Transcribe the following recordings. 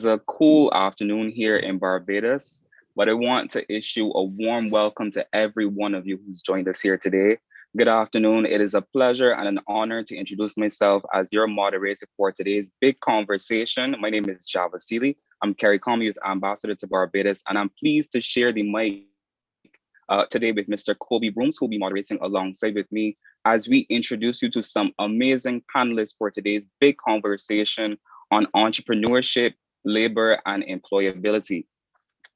a cool afternoon here in Barbados, but I want to issue a warm welcome to every one of you who's joined us here today. Good afternoon. It is a pleasure and an honor to introduce myself as your moderator for today's big conversation. My name is Javed. I'm CARICOM Youth Ambassador to Barbados, and I'm pleased to share the mic today with Mr. Kobie Broomes, who will be moderating alongside with me as we introduce you to some amazing panelists for today's big conversation on entrepreneurship, labor, and employability.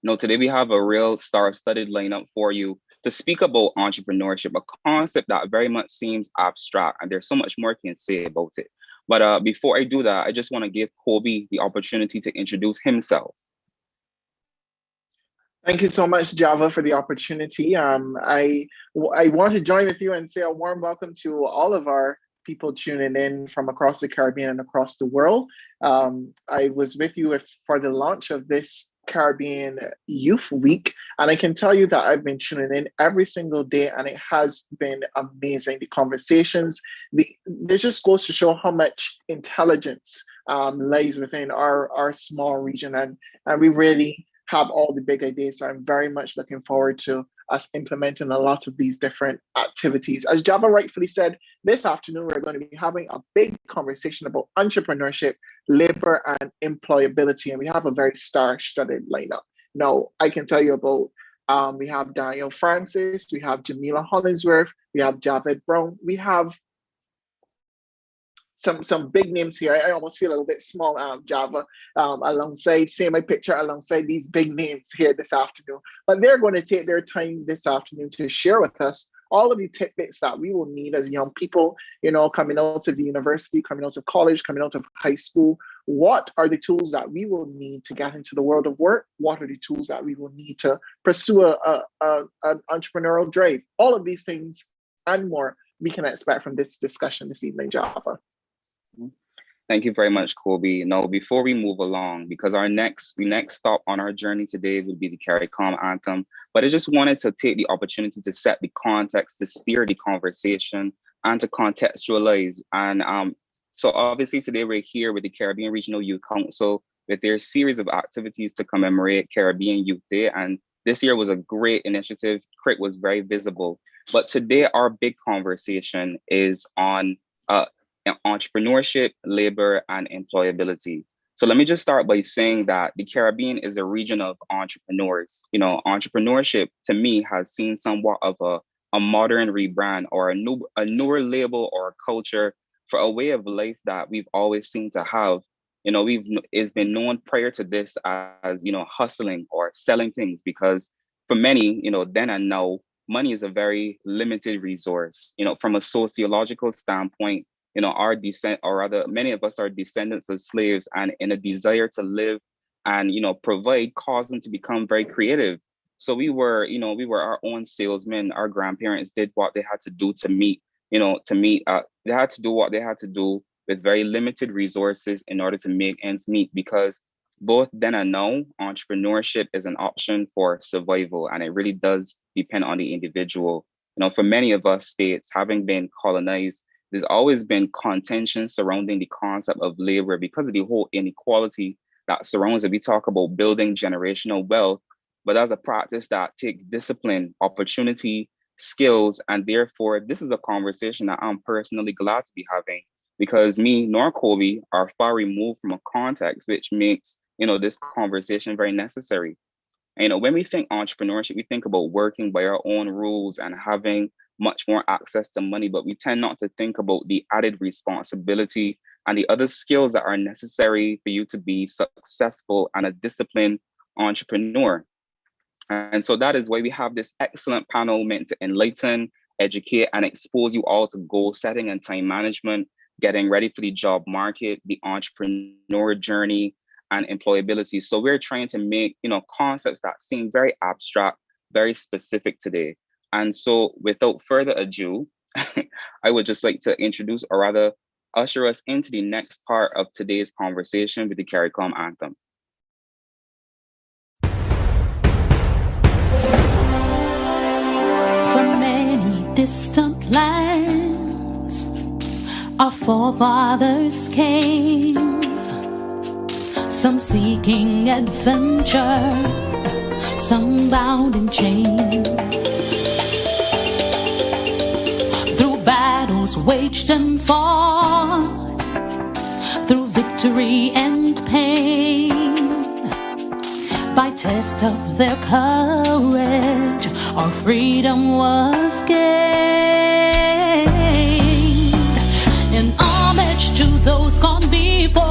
Now, today we have a real star-studded lineup for you to speak about entrepreneurship, a concept that very much seems abstract, and there's so much more I can say about it. But before I do that, I just want to give Kobie the opportunity to introduce himself. Thank you so much, Java, for the opportunity. I want to join with you and say a warm welcome to all of our people tuning in from across the Caribbean and across the world. I was with you for the launch of this Caribbean Youth Week, and I can tell you that I've been tuning in every single day, and it has been amazing. The conversations, this just goes to show how much intelligence lies within our small region, and we really have all the big ideas. So I'm very much looking forward to us implementing a lot of these different activities. As Java rightfully said, this afternoon, we're going to be having a big conversation about entrepreneurship, labor, and employability. And we have a very star-studded lineup. Now, I can tell you about, we have Daniel Francis, we have Jameela Hollingsworth, we have Javed Browne, we have some big names here. I almost feel a little bit small, Java, seeing my picture alongside these big names here this afternoon. But they're going to take their time this afternoon to share with us all of the tidbits that we will need as young people, coming out of the university, coming out of college, coming out of high school. What are the tools that we will need to get into the world of work? What are the tools that we will need to pursue an entrepreneurial drive? All of these things and more we can expect from this discussion this evening, Java. Thank you very much, Kobie. Now, before we move along, because the next stop on our journey today will be the CARICOM anthem, but I just wanted to take the opportunity to set the context, to steer the conversation, and to contextualize. And so obviously today we're here with the Caribbean Regional Youth Council with their series of activities to commemorate Caribbean Youth Day. And this year was a great initiative. CRIC was very visible. But today our big conversation is on entrepreneurship, labor, and employability. So let me just start by saying that the Caribbean is a region of entrepreneurs. Entrepreneurship to me has seen somewhat of a modern rebrand or a newer label or a culture for a way of life that we've always seemed to have. It's been known prior to this as, hustling or selling things, because for many, then and now, money is a very limited resource. From a sociological standpoint, our descent, or rather, many of us are descendants of slaves, and in a desire to live and, provide, caused them to become very creative. So we were our own salesmen. Our grandparents did what they had to do to meet, they had to do what they had to do with very limited resources in order to make ends meet, because both then and now, entrepreneurship is an option for survival, and it really does depend on the individual. For many of us states, having been colonized, there's always been contention surrounding the concept of labor because of the whole inequality that surrounds it. We talk about building generational wealth, but that's a practice that takes discipline, opportunity, skills, and therefore this is a conversation that I'm personally glad to be having, because me nor Kobie are far removed from a context which makes this conversation very necessary. And when we think entrepreneurship, we think about working by our own rules and having much more access to money, but we tend not to think about the added responsibility and the other skills that are necessary for you to be successful and a disciplined entrepreneur. And so that is why we have this excellent panel meant to enlighten, educate, and expose you all to goal setting and time management, getting ready for the job market, the entrepreneur journey, and employability. So we're trying to make, concepts that seem very abstract, very specific today. And so without further ado, I would just like to introduce, or rather usher us into the next part of today's conversation with the CARICOM anthem. From many distant lands, our forefathers came, some seeking adventure, some bound in chains. Through battles waged and fought, through victory and pain, by test of their courage, our freedom was gained. In homage to those gone before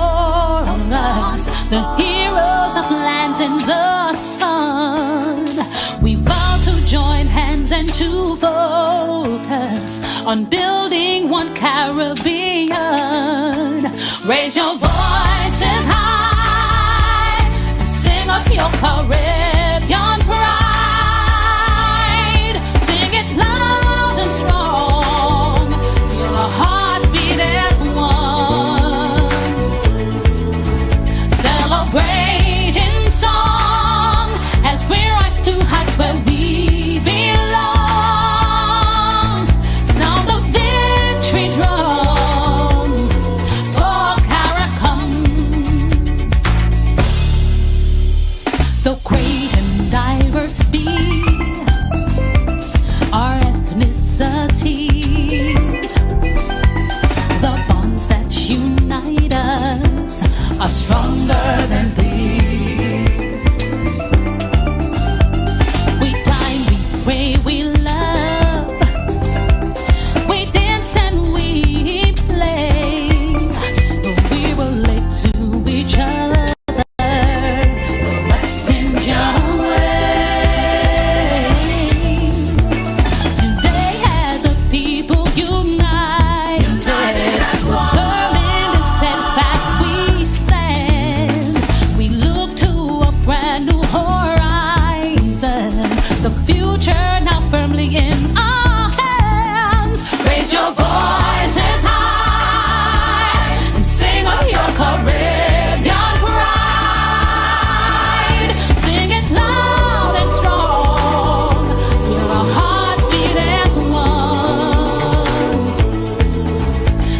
us, the heroes of lands in the sun, we vow to join hands and to focus on building one Caribbean. Raise your voices high and sing of your Caribbean pride. Sing it loud and strong, feel our hearts beat as one. Celebrate in song as we rise to heights where we belong. Sound the victory drum for Caracom. Though great and diverse be our ethnicities, the bonds that unite us are stronger than these. We dine, we pray, we love, we dance and we play. We relate to each other the West Indian way. Today as a people united, determined and steadfast we stand. We look to a brand new horizon, the future now firmly in our hands. Raise your voices high and sing of your Caribbean pride. Sing it loud and strong, feel our hearts beat as one.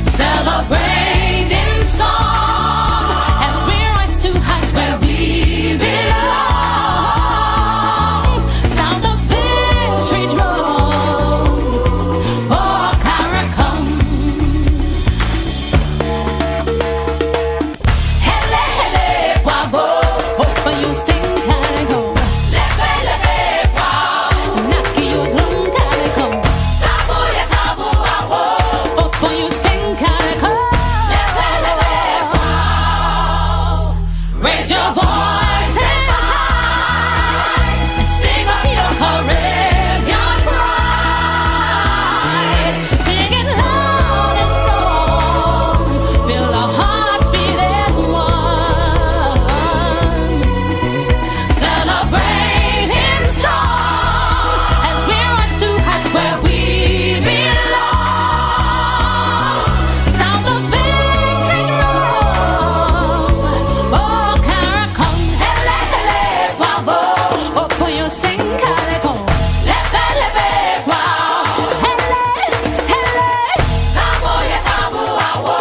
Celebrate in song as we rise to heights where we belong. Sound the victory drum for Caracom. Hele, hele, bravo. Open you sing Calico. Leve, leve, wow. Naki you drum Calico. Tabu ya tabu awo. Open you sing Calico. Leve, leve, wow. Raise your voices high and sing of your Caribbean pride. Sing it loud and strong, feel our hearts beat as one. Celebrate in song as we rise to heights where we belong. Sound the victory drum for Caracom. Hele, hele, bravo. Open your sting Caracom. Leve, leve, wow. Hele, hele. Tabu ya tabu awo.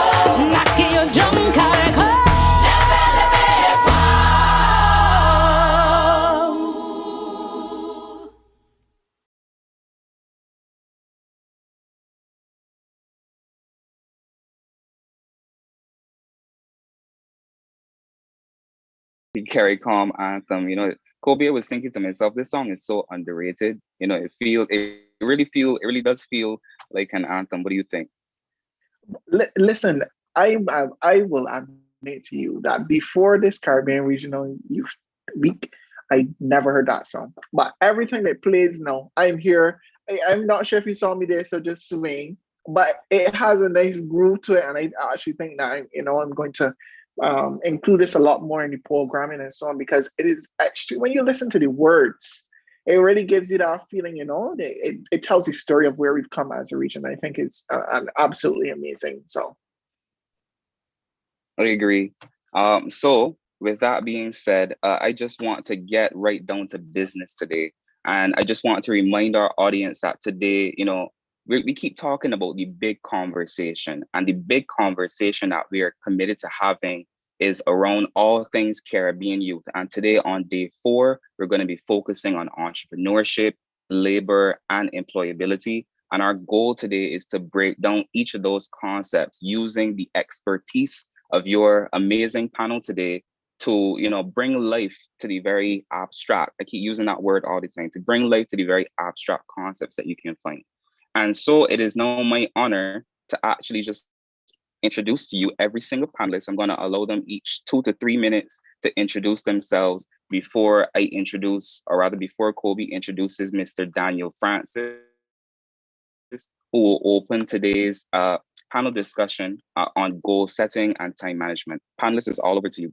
Naki your drum Caracom. Leve, leve, wow. The Carry Calm anthem. Kobie, I was thinking to myself, this song is so underrated. It really does feel like an anthem. What do you think? Listen, I will admit to you that before this Caribbean Regional Youth Week, I never heard that song. But every time it plays now, I'm here. I'm not sure if you saw me there, so just swing. But it has a nice groove to it, and I actually think that I'm going to include this a lot more in the programming and so on, because it is actually, when you listen to the words, it really gives you that feeling, it tells the story of where we've come as a region. I think it's absolutely amazing. So I agree. So with that being said, I just want to get right down to business today. And I just want to remind our audience that today, we keep talking about the big conversation, and the big conversation that we are committed to having is around all things Caribbean youth. And today on day 4, we're going to be focusing on entrepreneurship, labor, and employability. And our goal today is to break down each of those concepts using the expertise of your amazing panel today to, bring life to the very abstract. I keep using that word all the time, to bring life to the very abstract concepts that you can find. And so it is now my honor to actually just introduce to you every single panelist. I'm going to allow them each 2 to 3 minutes to introduce themselves before before Kobie introduces Mr. Daniel Francis, who will open today's panel discussion on goal setting and time management. Panelists, is all over to you.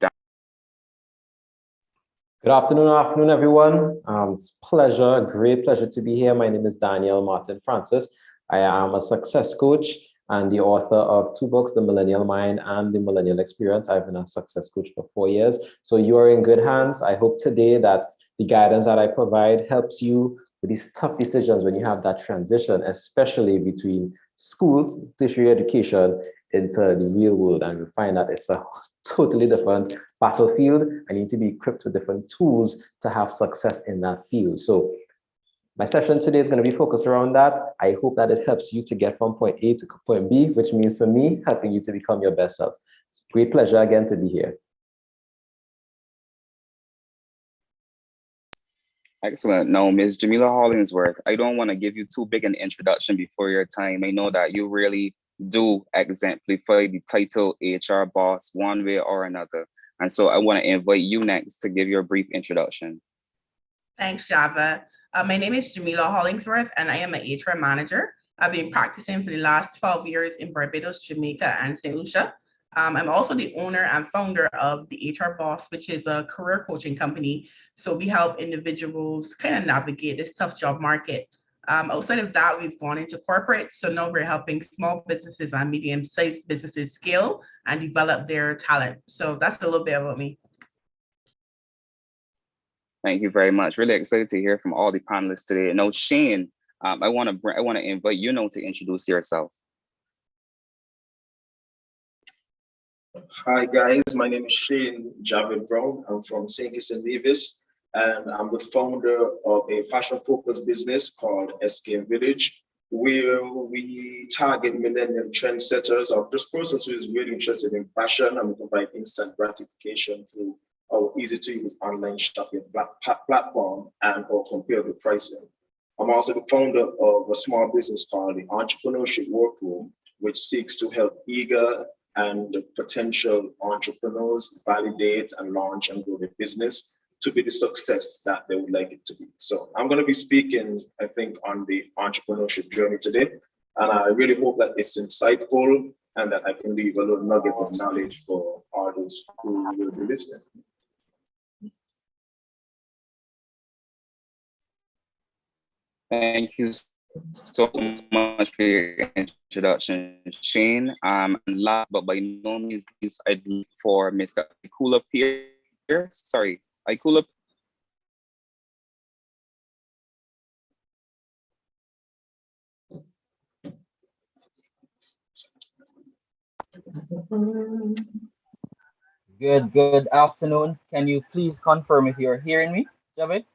Good afternoon, everyone. It's great pleasure to be here. My name is Daniel Martin Francis. I am a success coach and the author of 2 books, The Millennial Mind and The Millennial Experience. I've been a success coach for 4 years. So you are in good hands. I hope today that the guidance that I provide helps you with these tough decisions when you have that transition, especially between school, tertiary education, into the real world. And you find that it's a totally different battlefield, and you need to be equipped with different tools to have success in that field. So my session today is going to be focused around that. I hope that it helps you to get from point A to point B, which means for me, helping you to become your best self. Great pleasure again to be here. Excellent. Now, Ms. Jameela Hollingsworth, I don't want to give you too big an introduction before your time. I know that you really do exemplify the title HR boss one way or another. And so I want to invite you next to give your brief introduction. Thanks, Javed. My name is Jameela Hollingsworth, and I am an HR manager. I've been practicing for the last 12 years in Barbados, Jamaica, and St. Lucia. I'm also the owner and founder of the HR Boss, which is a career coaching company. So we help individuals kind of navigate this tough job market. Outside of that, we've gone into corporate. So now we're helping small businesses and medium-sized businesses scale and develop their talent. So that's a little bit about me. Thank you very much. Really excited to hear from all the panelists today. Now, Shane, I want to invite you now to introduce yourself. Hi guys, my name is Shane Javed Browne. I'm from St. Kitts and Nevis, and I'm the founder of a fashion-focused business called SK Village, where we target millennial trendsetters or just persons who is really interested in fashion, and we provide instant gratification through our easy-to-use online shopping platform and our comparable pricing. I'm also the founder of a small business called the Entrepreneurship Workroom, which seeks to help eager and potential entrepreneurs validate and launch and grow their business to be the success that they would like it to be. So I'm going to be speaking, I think, on the entrepreneurship journey today. And I really hope that it's insightful and that I can leave a little nugget of knowledge for all those who will be listening. Thank you so much for your introduction, Shane. And last but by no means least, I'd look for Mr. Ikula Pearce. Sorry, Ikula. Good afternoon. Can you please confirm if you're hearing me, Javed?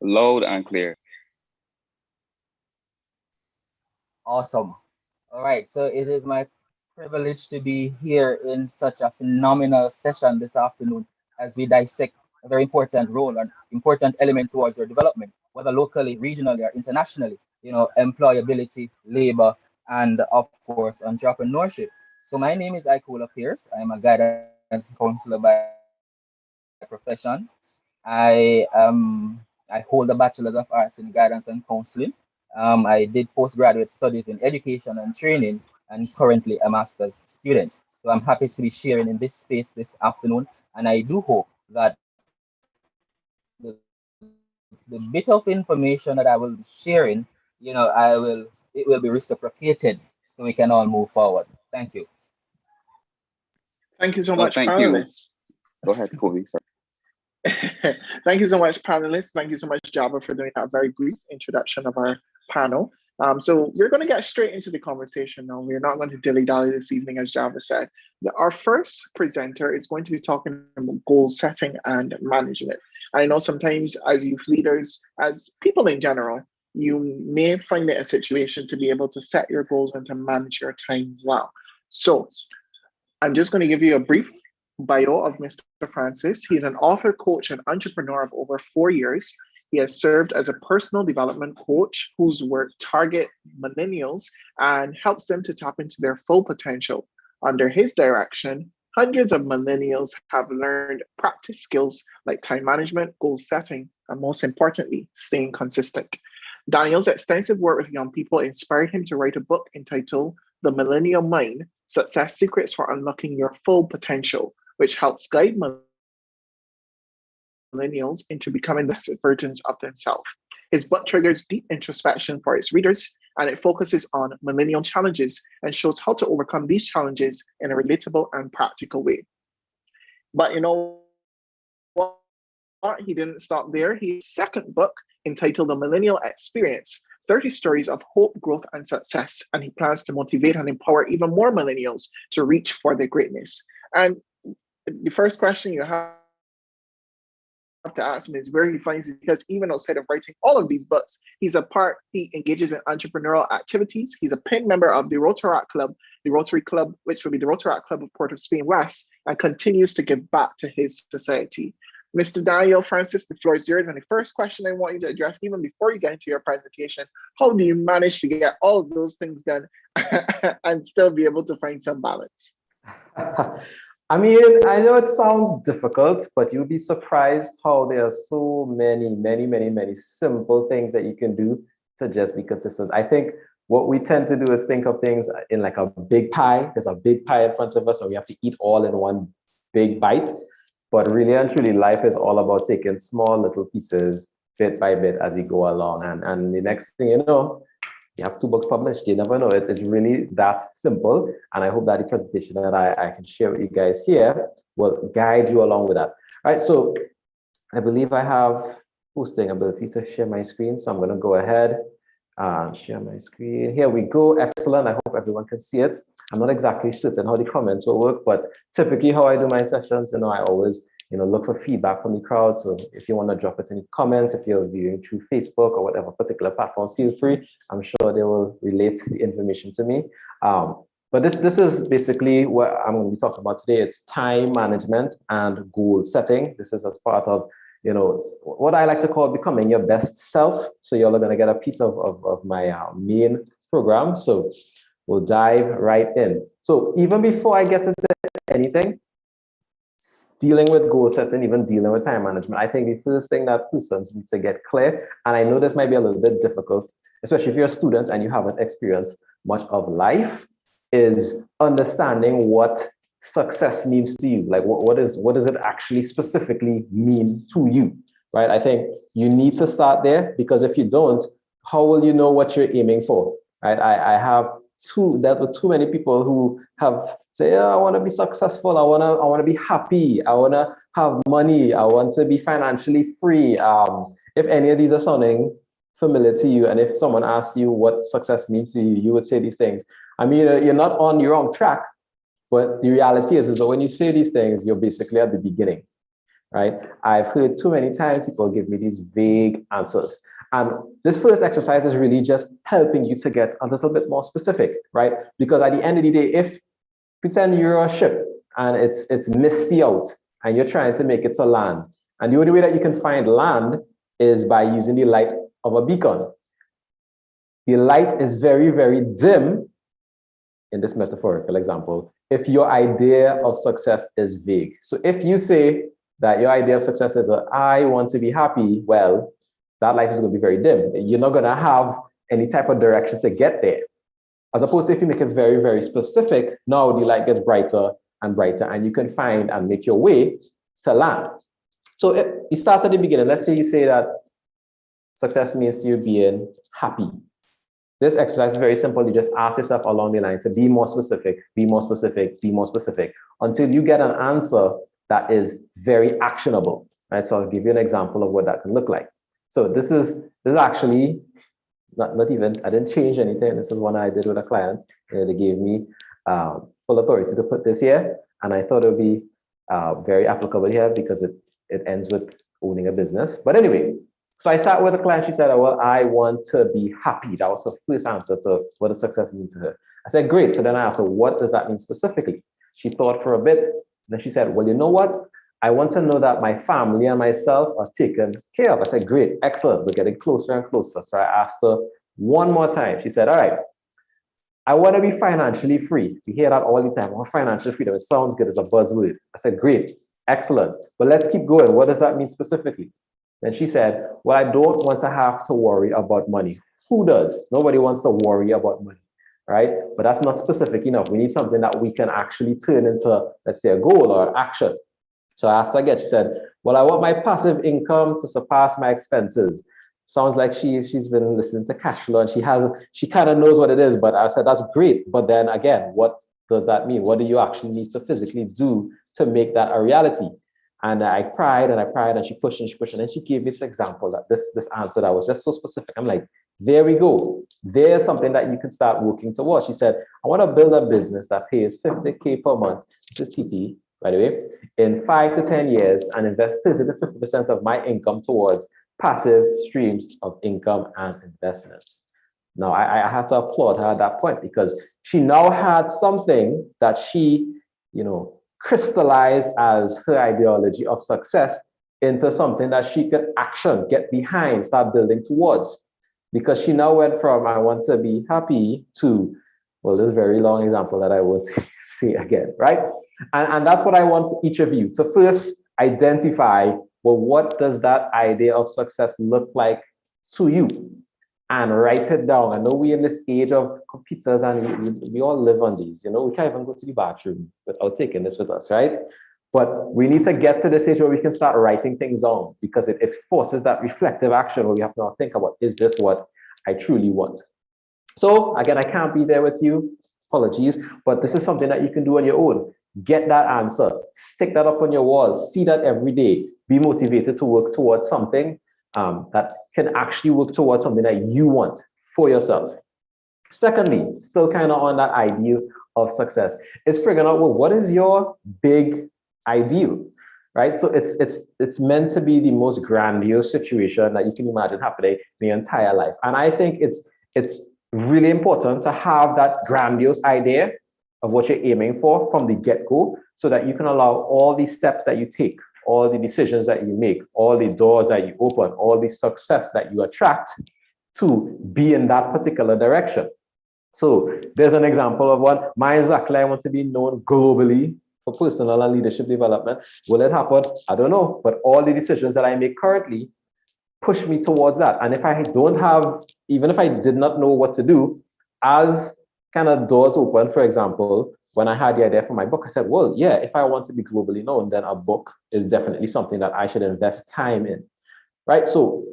Loud and clear. Awesome. All right, so it is my privilege to be here in such a phenomenal session this afternoon as we dissect a very important role and important element towards your development, whether locally, regionally, or internationally, employability, labor, and of course, entrepreneurship. So my name is Ikula Pearce. I'm a guidance counselor by profession. I hold a Bachelor's of Arts in Guidance and Counseling. I did postgraduate studies in education and training, and currently a master's student. So I'm happy to be sharing in this space this afternoon, and I do hope that the bit of information that I will be sharing, it will be reciprocated so we can all move forward. Thank you. Thank you so much, panelists. Go ahead, Kobie. Sorry. Thank you so much, panelists. Thank you so much, Java, for doing that very brief introduction of our panel. So we're going to get straight into the conversation now. We're not going to dilly-dally this evening, as Javed said. Our first presenter is going to be talking about goal setting and management. I know sometimes as youth leaders, as people in general, you may find it a situation to be able to set your goals and to manage your time well. So I'm just going to give you a brief bio of Mr. Francis. He's an author, coach, and entrepreneur of over 4 years. He has served as a personal development coach whose work target millennials and helps them to tap into their full potential. Under his direction, hundreds of millennials have learned practice skills like time management, goal setting, and most importantly, staying consistent. Daniel's extensive work with young people inspired him to write a book entitled The Millennial Mind: Success Secrets for Unlocking Your Full Potential, which helps guide millennials into becoming the best versions of themselves. His book triggers deep introspection for its readers, and it focuses on millennial challenges and shows how to overcome these challenges in a relatable and practical way. But you know what? He didn't stop there. His second book, entitled The Millennial Experience, 30 Stories of Hope, Growth, and Success, and he plans to motivate and empower even more millennials to reach for their greatness. And the first question you have to ask him is where he finds it, because even outside of writing all of these books, he engages in entrepreneurial activities. He's a PIN member of the Rotaract Club, which will be the Rotaract Club of Port of Spain West, and continues to give back to his society. Mr. Daniel Francis, the floor is yours. And the first question I want you to address, even before you get into your presentation, how do you manage to get all of those things done and still be able to find some balance? I mean, I know it sounds difficult, but you'll be surprised how there are so many simple things that you can do to just be consistent. I think what we tend to do is think of things in like a big pie. There's a big pie in front of us, and we have to eat all in one big bite. But really and truly, life is all about taking small little pieces bit by bit as you go along. And the next thing you know, you have 2 books published. You never know. It is really that simple. And I hope that the presentation that I can share with you guys here will guide you along with that. All right, so I believe I have posting ability to share my screen. So I'm going to go ahead and share my screen. Here we go. Excellent. I hope everyone can see it. I'm not exactly certain how the comments will work, but typically how I do my sessions, I always, look for feedback from the crowd. So if you want to drop it in the comments, if you're viewing through Facebook or whatever particular platform, feel free. I'm sure they will relate the information to me. But this is basically what I'm going to be talking about today. It's time management and goal setting. This is as part of, what I like to call becoming your best self. So you're going to get a piece of my main program. So we'll dive right in. So even before I get into anything, dealing with goal setting, even dealing with time management, I think the first thing that persons need to get clear, and I know this might be a little bit difficult, especially if you're a student and you haven't experienced much of life, is understanding what success means to you. Like what does it actually specifically mean to you, right? I think you need to start there, because if you don't, how will you know what you're aiming for, right? I have dealt with too many people who have say, I want to be successful, I want to be happy, I want to have money, I want to be financially free. If any of these are sounding familiar to you, and if someone asks you what success means to you, you would say these things. I mean, you're not on your wrong track, but the reality is that when you say these things, you're basically at the beginning, right? I've heard too many times people give me these vague answers. And this first exercise is really just helping you to get a little bit more specific, right? Because at the end of the day, if pretend you're a ship and it's misty out and you're trying to make it to land, and the only way that you can find land is by using the light of a beacon. The light is very, very dim in this metaphorical example if your idea of success is vague. So if you say that your idea of success is I want to be happy, well, that light is going to be very dim. You're not going to have any type of direction to get there. As opposed to if you make it very, very specific, now the light gets brighter and brighter, and you can find and make your way to land. So if you start at the beginning, let's say you say that success means you being happy. This exercise is very simple. You just ask yourself along the line to be more specific, be more specific, be more specific, until you get an answer that is very actionable. Right? So I'll give you an example of what that can look like. So this is actually not even, I didn't change anything. This is one I did with a client. They gave me full authority to put this here. And I thought it would be very applicable here because it ends with owning a business. But anyway, so I sat with a client. She said, well, I want to be happy. That was her first answer to what does success mean to her. I said, great. So then I asked her, what does that mean specifically? She thought for a bit. Then she said, well, you know what? I want to know that my family and myself are taken care of. I said, great, excellent. We're getting closer and closer. So I asked her one more time. She said, all right, I want to be financially free. We hear that all the time. I want financial freedom. It sounds good as a buzzword. I said, great, excellent. But let's keep going. What does that mean specifically? Then she said, well, I don't want to have to worry about money. Who does? Nobody wants to worry about money, right? But that's not specific enough. We need something that we can actually turn into, let's say, a goal or an action. So I asked her again, she said, well, I want my passive income to surpass my expenses. Sounds like she's been listening to cash flow and she kind of knows what it is, but I said, that's great. But then again, what does that mean? What do you actually need to physically do to make that a reality? And I cried and she pushed and she pushed. And then she gave me this example, that this answer that was just so specific. I'm like, there we go. There's something that you can start working towards. She said, I want to build a business that pays 50K per month. This is TT, by the way, in 5 to 10 years and invest 30 to 50% of my income towards passive streams of income and investments. Now, I had to applaud her at that point because she now had something that she, crystallized as her ideology of success into something that she could get behind, start building towards. Because she now went from, I want to be happy to, well, this very long example that I won't say again, right? And that's what I want each of you to first identify, well, what does that idea of success look like to you? And write it down. I know we're in this age of computers and we all live on these, we can't even go to the bathroom without taking this with us, right? But we need to get to the stage where we can start writing things down because it forces that reflective action where we have to now think about, is this what I truly want? So again, I can't be there with you, apologies, but this is something that you can do on your own. Get that answer, stick that up on your wall, see that every day, be motivated to work towards something that can actually work towards something that you want for yourself. Secondly, still kind of on that ideal of success, is figuring out, well, what is your big ideal, right? So it's meant to be the most grandiose situation that you can imagine happening in your entire life. And I think it's really important to have that grandiose idea of what you're aiming for from the get-go so that you can allow all these steps that you take, all the decisions that you make, all the doors that you open, all the success that you attract to be in that particular direction. So there's an example of one. Mine is actually, I want to be known globally for personal and leadership development. Will it happen? I don't know. But all the decisions that I make currently push me towards that. And if I don't have, even if I did not know what to do, as kind of doors open, for example, when I had the idea for my book, I said, well, yeah, if I want to be globally known, then a book is definitely something that I should invest time in, right? So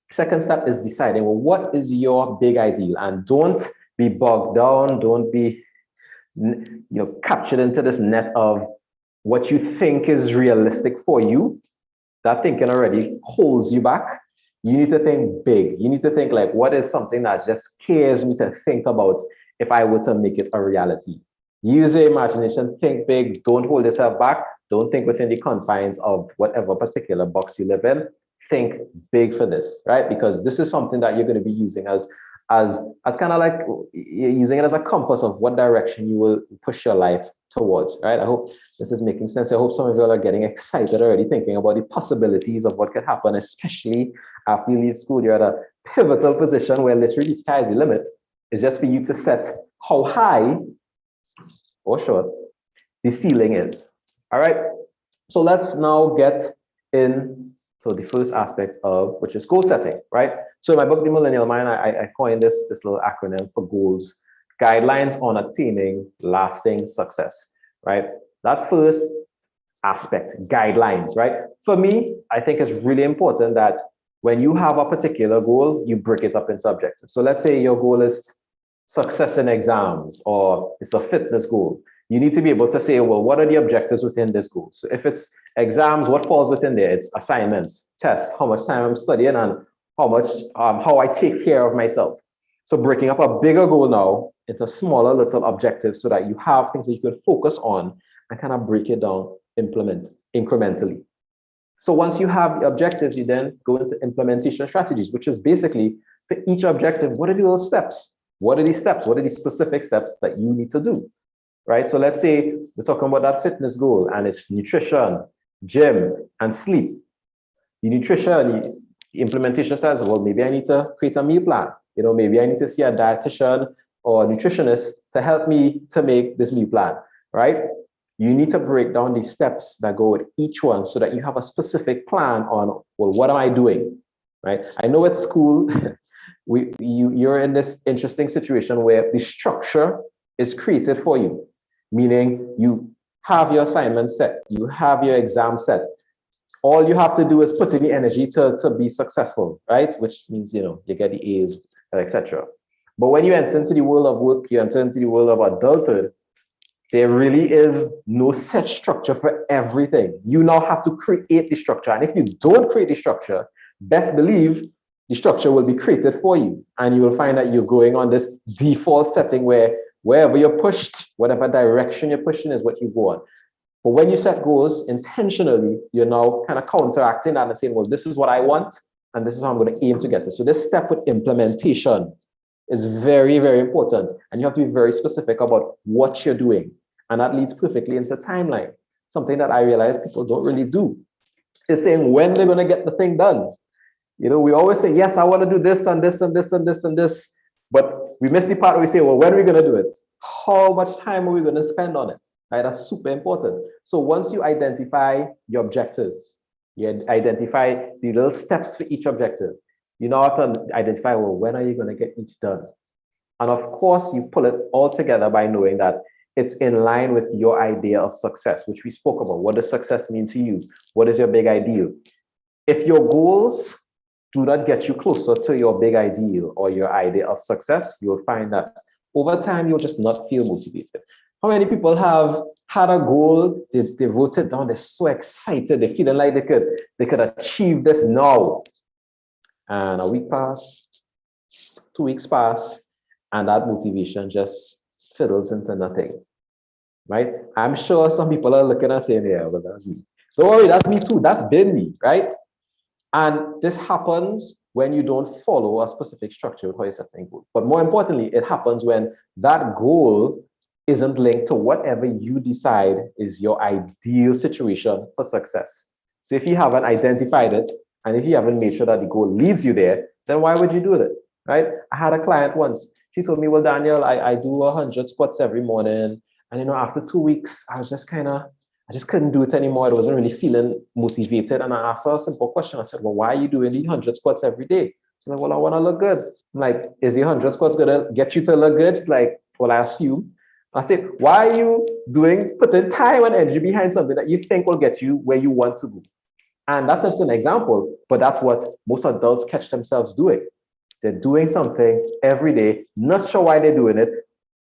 second step is deciding, well, what is your big ideal? And don't be bogged down. Don't be captured into this net of what you think is realistic for you. That thinking already holds you back. You need to think big. You need to think like, what is something that just scares me to think about if I were to make it a reality? Use your imagination, think big, don't hold yourself back. Don't think within the confines of whatever particular box you live in. Think big for this, right? Because this is something that you're going to be using as kind of like using it as a compass of what direction you will push your life towards, right? I hope this is making sense. I hope some of you all are getting excited already, thinking about the possibilities of what could happen, especially after you leave school. You're at a pivotal position where literally the sky is the limit. It's just for you to set how high or short the ceiling is. All right. So let's now get in to the first aspect of, which is goal setting, right? So in my book, The Millennial Mind, I coined this little acronym for goals: guidelines on attaining lasting success, right? That first aspect, guidelines, right? For me, I think it's really important that when you have a particular goal, you break it up into objectives. So let's say your goal is success in exams, or it's a fitness goal. You need to be able to say, well, what are the objectives within this goal? So if it's exams, what falls within there? It's assignments, tests, how much time I'm studying, and how I take care of myself. So breaking up a bigger goal now into smaller little objectives so that you have things that you can focus on and kind of break it down, implement incrementally. So once you have the objectives, you then go into implementation strategies, which is basically for each objective, what are the little steps? What are these steps? What are the specific steps that you need to do? Right? So let's say we're talking about that fitness goal and it's nutrition, gym, and sleep. The nutrition, the implementation says, well, maybe I need to create a meal plan. You know, maybe I need to see a dietitian or a nutritionist to help me to make this meal plan, right? You need to break down the steps that go with each one so that you have a specific plan on, well, what am I doing, right? I know at school, you're in this interesting situation where the structure is created for you, meaning you have your assignment set, you have your exam set. All you have to do is put in the energy to be successful, right? Which means, you know, you get the A's, etc. But when you enter into the world of work, you enter into the world of adulthood, there really is no set structure for everything. You now have to create the structure. And if you don't create the structure, best believe the structure will be created for you. And you will find that you're going on this default setting where wherever you're pushed, whatever direction you're pushing is what you go on. But when you set goals intentionally, you're now kind of counteracting that and saying, well, this is what I want, and this is how I'm going to aim to get it. So this step with implementation is very, very important. And you have to be very specific about what you're doing. And that leads perfectly into timeline. Something that I realize people don't really do is saying when they're going to get the thing done. You know, we always say, yes, I want to do this and this and this and this and this. But we miss the part where we say, well, when are we going to do it? How much time are we going to spend on it? Right? That's super important. So once you identify your objectives, you identify the little steps for each objective, you now have to identify, well, when are you going to get each done? And of course, you pull it all together by knowing that it's in line with your idea of success, which we spoke about. What does success mean to you? What is your big ideal? If your goals do not get you closer to your big ideal or your idea of success, you'll find that over time, you'll just not feel motivated. How many people have had a goal, they wrote it down, they're so excited, they're feeling like they could achieve this now. And a week pass, 2 weeks pass, and that motivation just fiddles into nothing, right? I'm sure some people are looking and saying, yeah, well, that's me. Don't worry, that's me too, that's been me, right? And this happens when you don't follow a specific structure with how you set a goal. But more importantly, it happens when that goal isn't linked to whatever you decide is your ideal situation for success. So if you haven't identified it, and if you haven't made sure that the goal leads you there, then why would you do it, right? I had a client once, she told me, well, Daniel, I do 100 squats every morning. And, you know, after 2 weeks, I just couldn't do it anymore. I wasn't really feeling motivated. And I asked her a simple question. I said, well, why are you doing these 100 squats every day? She's like, well, I want to look good. I'm like, is the 100 squats going to get you to look good? She's like, well, I assume. I said, why are you putting time and energy behind something that you think will get you where you want to go? And that's just an example, but that's what most adults catch themselves doing. They're doing something every day, not sure why they're doing it,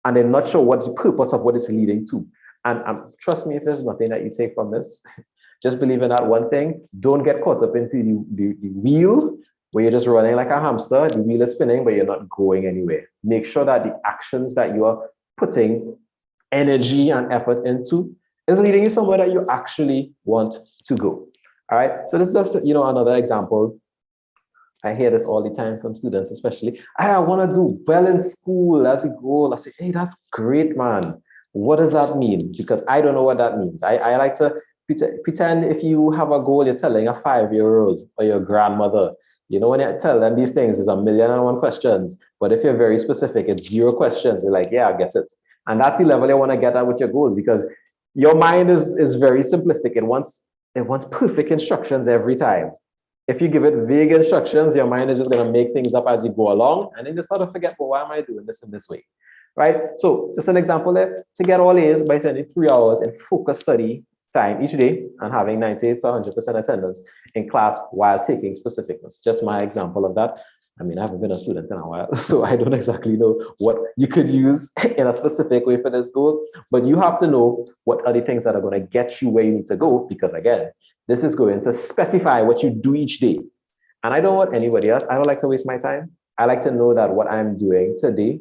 and they're not sure what's the purpose of what it's leading to. And trust me, if there's nothing that you take from this, just believe in that one thing. Don't get caught up into the wheel where you're just running like a hamster. The wheel is spinning, but you're not going anywhere. Make sure that the actions that you are putting energy and effort into is leading you somewhere that you actually want to go. All right. So this is just, you know, another example. I hear this all the time from students, especially. I want to do well in school as a goal. I say, hey, that's great, man. What does that mean? Because I don't know what that means. I like to pretend if you have a goal, you're telling a 5-year-old or your grandmother. You know, when you tell them these things, it's 1,000,001 questions. But if you're very specific, it's 0 questions. They're like, yeah, I get it. And that's the level you want to get at with your goals, because your mind is very simplistic. It wants perfect instructions every time. If you give it vague instructions, your mind is just going to make things up as you go along. And then you start to forget, well, why am I doing this in this way? Right? So just an example there, to get all A's by spending 3 hours in focused study time each day and having 90 to 100% attendance in class while taking specific notes. Just my example of that. I mean, I haven't been a student in a while, so I don't exactly know what you could use in a specific way for this goal, but you have to know what are the things that are going to get you where you need to go, because again, this is going to specify what you do each day. And I don't want anybody else. I don't like to waste my time. I like to know that what I'm doing today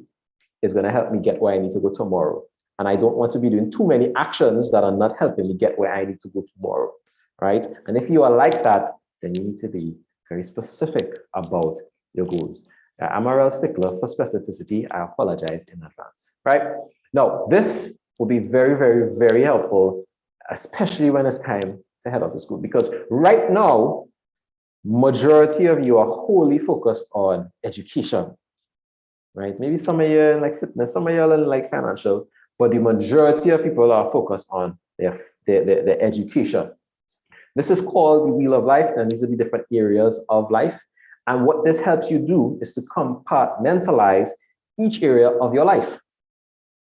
is going to help me get where I need to go tomorrow. And I don't want to be doing too many actions that are not helping me get where I need to go tomorrow, right? And if you are like that, then you need to be very specific about your goals. I'm a real stickler for specificity. I apologize in advance, right? Now, this will be very, very, very helpful, especially when it's time to head out to school, because right now, majority of you are wholly focused on education, right? Maybe some of you in like fitness, some of you are in like financial, but the majority of people are focused on their education. This is called the wheel of life, and these are the different areas of life. And what this helps you do is to compartmentalize each area of your life.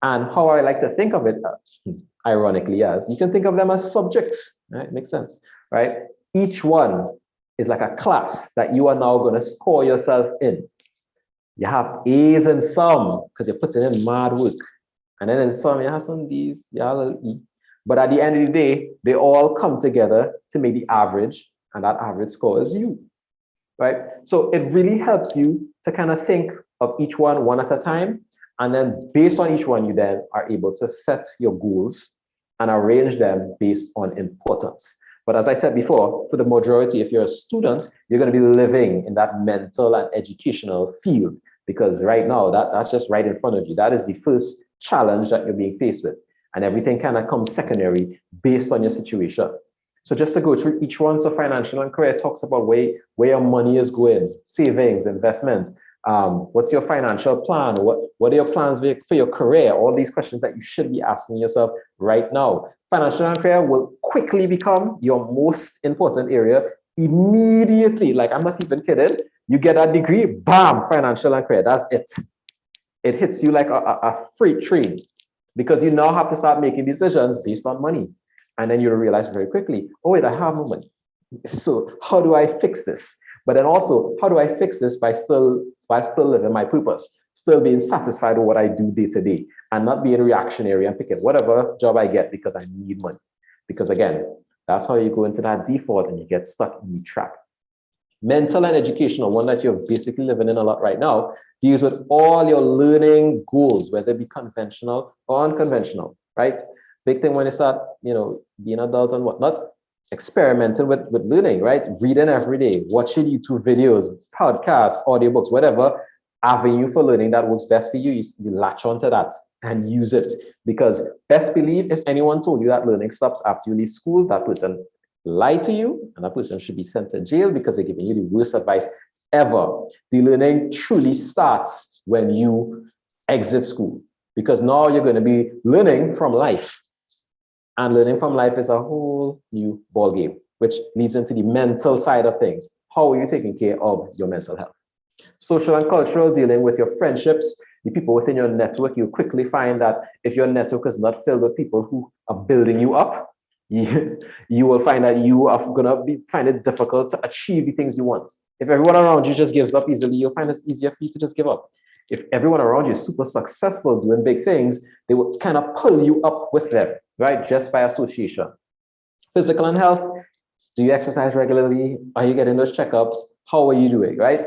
And how I like to think of it, ironically, as you can think of them as subjects, right? Makes sense, right? Each one is like a class that you are now going to score yourself in. You have A's in some because you're putting in mad work. And then in some, you have some D's, you have an E. But at the end of the day, they all come together to make the average, and that average score is you, right? So it really helps you to kind of think of each one at a time. And then based on each one, you then are able to set your goals and arrange them based on importance. But as I said before, for the majority, if you're a student, you're going to be living in that mental and educational field, because right now, that's just right in front of you. That is the first challenge that you're being faced with. And everything kind of comes secondary based on your situation. So just to go through each one, so financial and career talks about where your money is going, savings, investment. What's your financial plan? What are your plans for your career? All these questions that you should be asking yourself right now. Financial and career will quickly become your most important area immediately. Like, I'm not even kidding. You get that degree, bam, financial and career. That's it. It hits you like a freight train, because you now have to start making decisions based on money. And then you'll realize very quickly, oh wait, I have no money. So how do I fix this? But then also, how do I fix this by still living my purpose, still being satisfied with what I do day to day, and not being reactionary and picking whatever job I get because I need money. Because again, that's how you go into that default and you get stuck in the trap. Mental and educational, one that you're basically living in a lot right now, deals with all your learning goals, whether it be conventional or unconventional, right? Big thing when you start, being adult and whatnot, experimenting with learning, right? Reading every day, watching YouTube videos, podcasts, audiobooks, whatever avenue for learning that works best for you, you latch onto that and use it. Because best believe, if anyone told you that learning stops after you leave school, that person lied to you, and that person should be sent to jail because they're giving you the worst advice ever. The learning truly starts when you exit school, because now you're going to be learning from life. And learning from life is a whole new ballgame, which leads into the mental side of things. How are you taking care of your mental health? Social and cultural, dealing with your friendships, the people within your network. You quickly find that if your network is not filled with people who are building you up, you will find that you are going to find it difficult to achieve the things you want. If everyone around you just gives up easily, you'll find it's easier for you to just give up. If everyone around you is super successful doing big things, they will kind of pull you up with them, right? Just by association. Physical and health. Do you exercise regularly? Are you getting those checkups? How are you doing, right?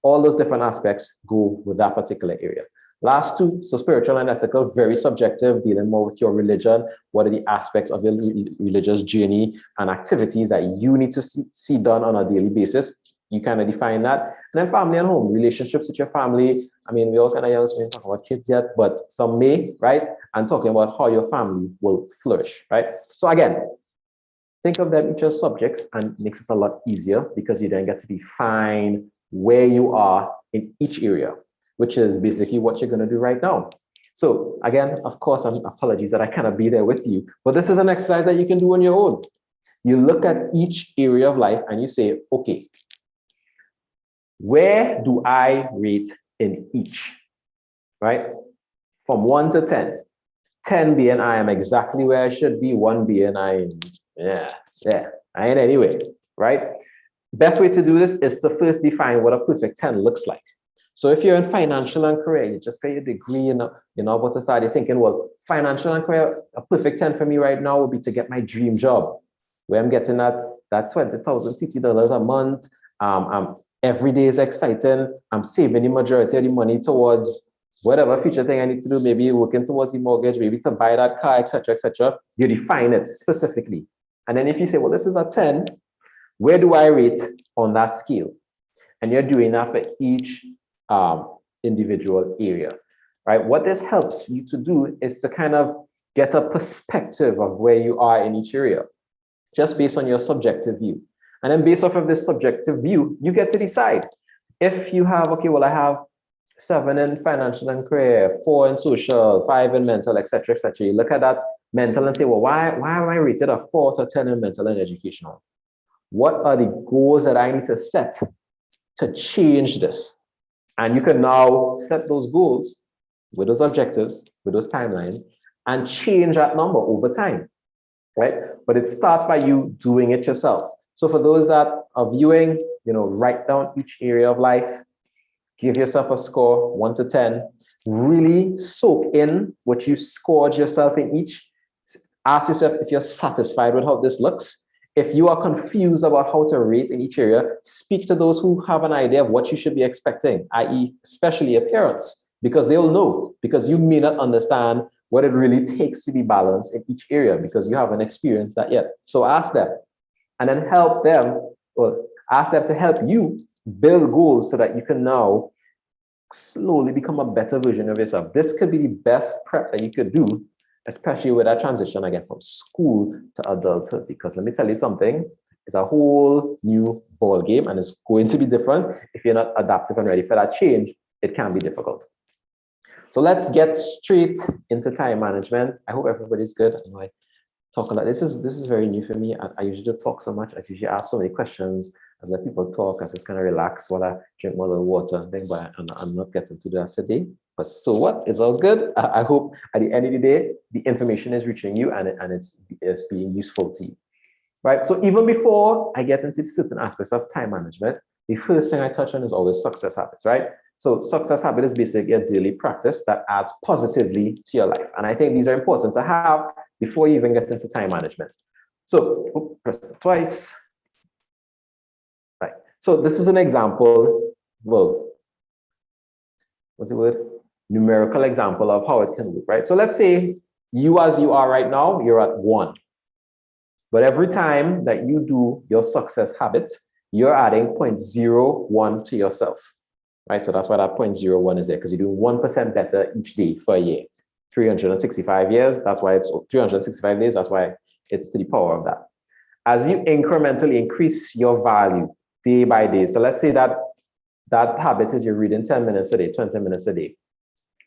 All those different aspects go with that particular area. Last two, so spiritual and ethical, very subjective, dealing more with your religion. What are the aspects of your religious journey and activities that you need to see done on a daily basis? You kind of define that. And then family and home, relationships with your family. I mean, we all kind of young, so we don't talk about kids yet, but some may, right? And talking about how your family will flourish, right? So again, think of them each as subjects, and it makes it a lot easier because you then get to define where you are in each area, which is basically what you're going to do right now. So again, of course, apologies that I cannot be there with you, but this is an exercise that you can do on your own. You look at each area of life and you say, okay, where do I rate in each, right? From 1 to 10. 10 being I am exactly where I should be, 1 being I ain't anyway, right? Best way to do this is to first define what a perfect 10 looks like. So if you're in financial and career, you just got your degree, you're not about to start, you're thinking, well, financial and career, a perfect 10 for me right now would be to get my dream job, where I'm getting that $20,000 TT a month. I'm Every day is exciting. I'm saving the majority of the money towards whatever future thing I need to do, maybe working towards the mortgage, maybe to buy that car, etc., etc. You define it specifically. And then if you say, well, this is a 10, where do I rate on that scale? And you're doing that for each individual area, right? What this helps you to do is to kind of get a perspective of where you are in each area, just based on your subjective view. And then based off of this subjective view, you get to decide. If you have, okay, well, I have 7 in financial and career, 4 in social, 5 in mental, etc., etc. You look at that mental and say, well, why am I rated a 4 to 10 in mental and educational? What are the goals that I need to set to change this? And you can now set those goals with those objectives, with those timelines, and change that number over time, right? But it starts by you doing it yourself. So for those that are viewing, write down each area of life, give yourself a score, 1 to 10, really soak in what you scored yourself in each. Ask yourself if you're satisfied with how this looks. If you are confused about how to rate in each area, speak to those who have an idea of what you should be expecting, i.e., especially your parents, because they'll know, because you may not understand what it really takes to be balanced in each area because you haven't experienced that yet. So ask them, and then help them, or ask them to help you build goals so that you can now slowly become a better version of yourself. This could be the best prep that you could do, especially with that transition again from school to adulthood, because let me tell you something, it's a whole new ball game and it's going to be different. If you're not adaptive and ready for that change, it can be difficult. So let's get straight into time management. I hope everybody's good. I know I talk a lot. This is very new for me. I usually don't talk so much. I usually ask so many questions and let people talk. I just kind of relax while I drink my little water and thing, but I'm not getting to that today. But so what? It's all good. I hope at the end of the day, the information is reaching you and it's being useful to you, right? So even before I get into certain aspects of time management, the first thing I touch on is always success habits, right? So success habit is basically a daily practice that adds positively to your life. And I think these are important to have before you even get into time management. So press it twice. Right. So this is an example, well, what's the word? Numerical example of how it can look, right? So let's say you as you are right now, you're at 1. But every time that you do your success habit, you're adding 0.01 to yourself, right? So that's why that 0.01 is there, because you're doing 1% better each day for a year. 365 years, that's why it's 365 days, that's why it's to the power of that. As you incrementally increase your value day by day, so let's say that habit is you're reading 10 minutes a day, 20 minutes a day.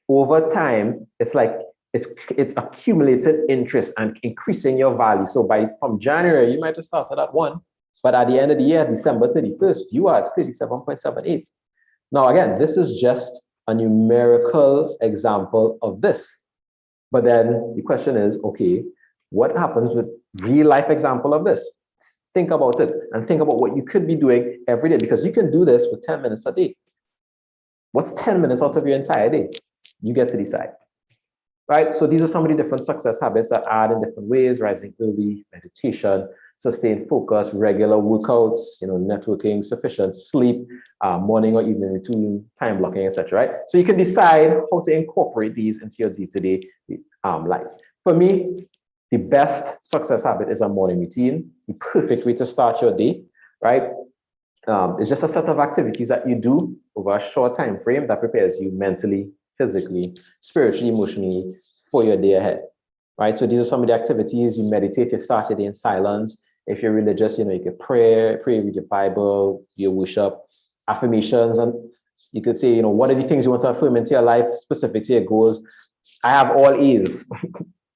Over time, it's like it's accumulated interest and increasing your value. So from January, you might have started at 1, but at the end of the year, December 31st, you are at 37.78. Now, again, this is just a numerical example of this. But then the question is, okay, what happens with real life example of this? Think about it and think about what you could be doing every day, because you can do this with 10 minutes a day. What's 10 minutes out of your entire day? You get to decide, right? So these are some of the different success habits that add in different ways: rising early, meditation, sustained focus, regular workouts, networking, sufficient sleep, morning or evening routine, time blocking, etc. Right? So you can decide how to incorporate these into your day-to-day lives. For me, the best success habit is a morning routine. The perfect way to start your day, right? It's just a set of activities that you do over a short time frame that prepares you mentally, physically, spiritually, emotionally for your day ahead, right? So these are some of the activities. You meditate, you start your day in silence. If you're religious, you can pray, read your Bible, your worship, affirmations, and you could say, what are the things you want to affirm into your life, specific to your goals. I have all A's.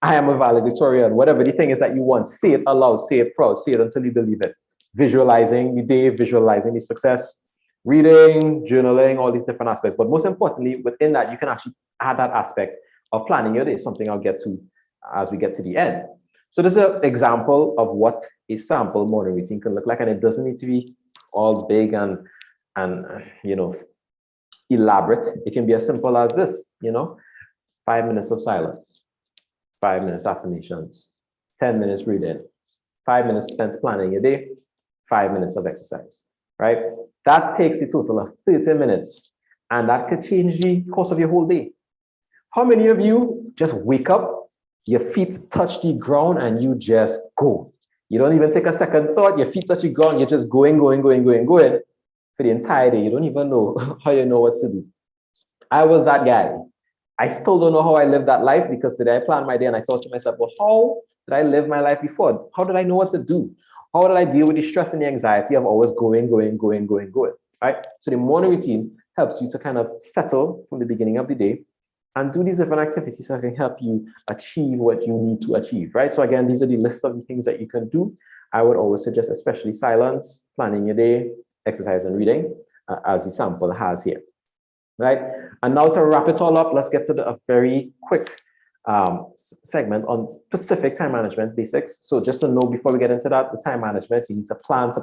I am a valedictorian. Whatever the thing is that you want, say it aloud, say it proud, say it until you believe it. Visualizing the day, visualizing the success, reading, journaling, all these different aspects. But most importantly, within that, you can actually add that aspect of planning your day, something I'll get to as we get to the end. So this is an example of what a sample morning routine can look like, and it doesn't need to be all big and elaborate. It can be as simple as this, 5 minutes of silence, 5 minutes affirmations, 10 minutes reading, 5 minutes spent planning your day, 5 minutes of exercise. right? That takes a total of 30 minutes, and that could change the course of your whole day. How many of you just wake up, your feet touch the ground, and you just go? You don't even take a second thought, your feet touch the ground, you're just going for the entire day. You don't even know how you know what to do. I was that guy. I still don't know how I lived that life, because today I planned my day and I thought to myself, well, how did I live my life before? How did I know what to do? How did I deal with the stress and the anxiety of always going, right? So the morning routine helps you to kind of settle from the beginning of the day and do these different activities that can help you achieve what you need to achieve, right? So again, these are the list of the things that you can do. I would always suggest, especially silence, planning your day, exercise and reading, as the sample has here, right? And now to wrap it all up, let's get to a very quick segment on specific time management basics. So just to know before we get into that, the time management, you need to plan.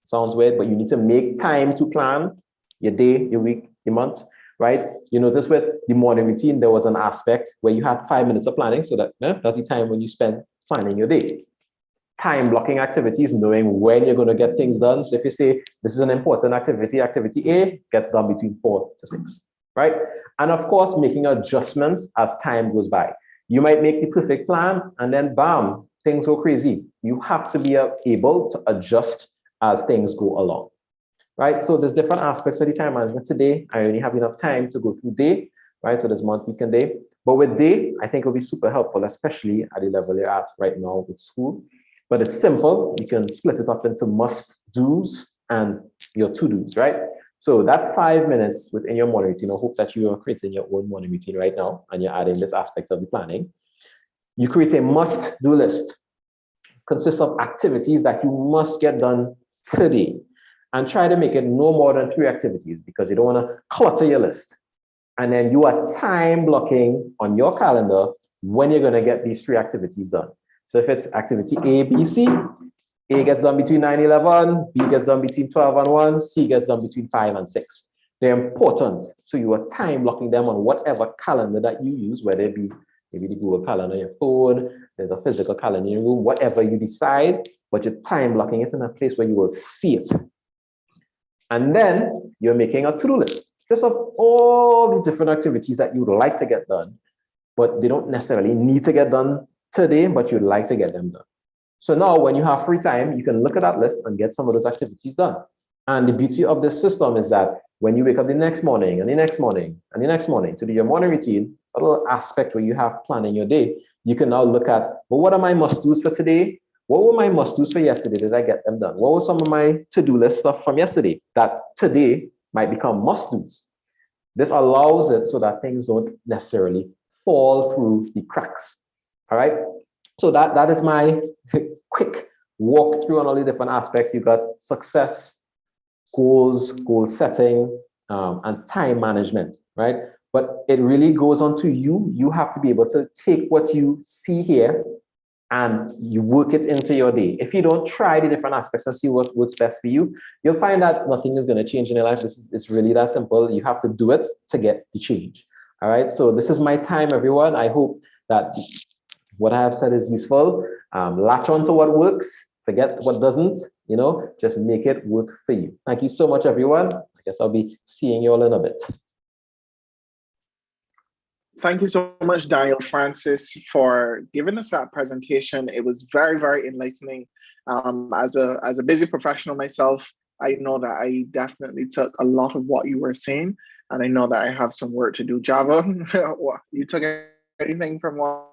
Sounds weird, but you need to make time to plan your day, your week, your month, right? You notice with the morning routine, there was an aspect where you had 5 minutes of planning, so that's the time when you spend planning your day. Time blocking activities, knowing when you're going to get things done. So if you say this is an important activity, activity A gets done between 4 to 6, right? And of course, making adjustments as time goes by. You might make the perfect plan and then bam, things go crazy. You have to be able to adjust as things go along, right? So there's different aspects of the time management. Today, I only have enough time to go through day, right? So there's month, week, and day. But with day, I think it'll be super helpful, especially at the level you're at right now with school. But it's simple. You can split it up into must-dos and your to-dos, right? So that 5 minutes within your morning routine, I hope that you are creating your own morning routine right now and you're adding this aspect of the planning. You create a must-do list. Consists of activities that you must get done today, and try to make it no more than 3 activities, because you don't want to clutter your list. And then you are time blocking on your calendar when you're going to get these 3 activities done. So if it's activity A, B, C, A gets done between 9, 11, B gets done between 12 and 1, C gets done between 5 and 6. They're important. So you are time blocking them on whatever calendar that you use, whether it be maybe the Google Calendar on your phone, there's a physical calendar in your room, whatever you decide, but you're time blocking it in a place where you will see it. And then you're making a to-do list, just of all the different activities that you would like to get done, but they don't necessarily need to get done today, but you'd like to get them done. So now when you have free time, you can look at that list and get some of those activities done. And the beauty of this system is that when you wake up the next morning and the next morning and the next morning to do your morning routine, a little aspect where you have planning your day, you can now look at, well, what are my must-dos for today? What were my must-dos for yesterday? Did I get them done? What were some of my to-do list stuff from yesterday that today might become must-dos? This allows it so that things don't necessarily fall through the cracks. All right. So that is my quick walk through on all the different aspects. You've got success, goals, goal setting, and time management, right? But it really goes on to you. You have to be able to take what you see here and you work it into your day. If you don't try the different aspects and see what works best for you, you'll find that nothing is going to change in your life. It's really that simple. You have to do it to get the change. All right. So this is my time, everyone. I hope that what I have said is useful. Latch on to what works, forget what doesn't, just make it work for you. Thank you so much, everyone. I guess I'll be seeing you all in a bit. Thank you so much, Daniel Francis, for giving us that presentation. It was very, very enlightening. As a busy professional myself, I know that I definitely took a lot of what you were saying, and I know that I have some work to do. Java, you took anything from what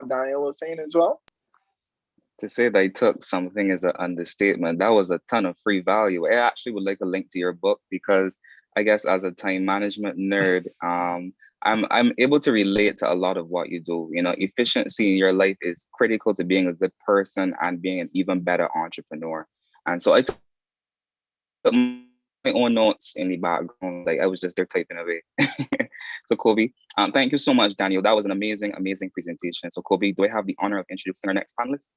Daniel was saying as well? To say that I took something is an understatement. That was a ton of free value. I actually would like a link to your book, because I guess as a time management nerd, I'm able to relate to a lot of what you do. Efficiency in your life is critical to being a good person and being an even better entrepreneur. And so I took my own notes in the background, like I was just there typing away. So Kobie, thank you so much, Daniel. That was an amazing, amazing presentation. So Kobie, do I have the honor of introducing our next panelist?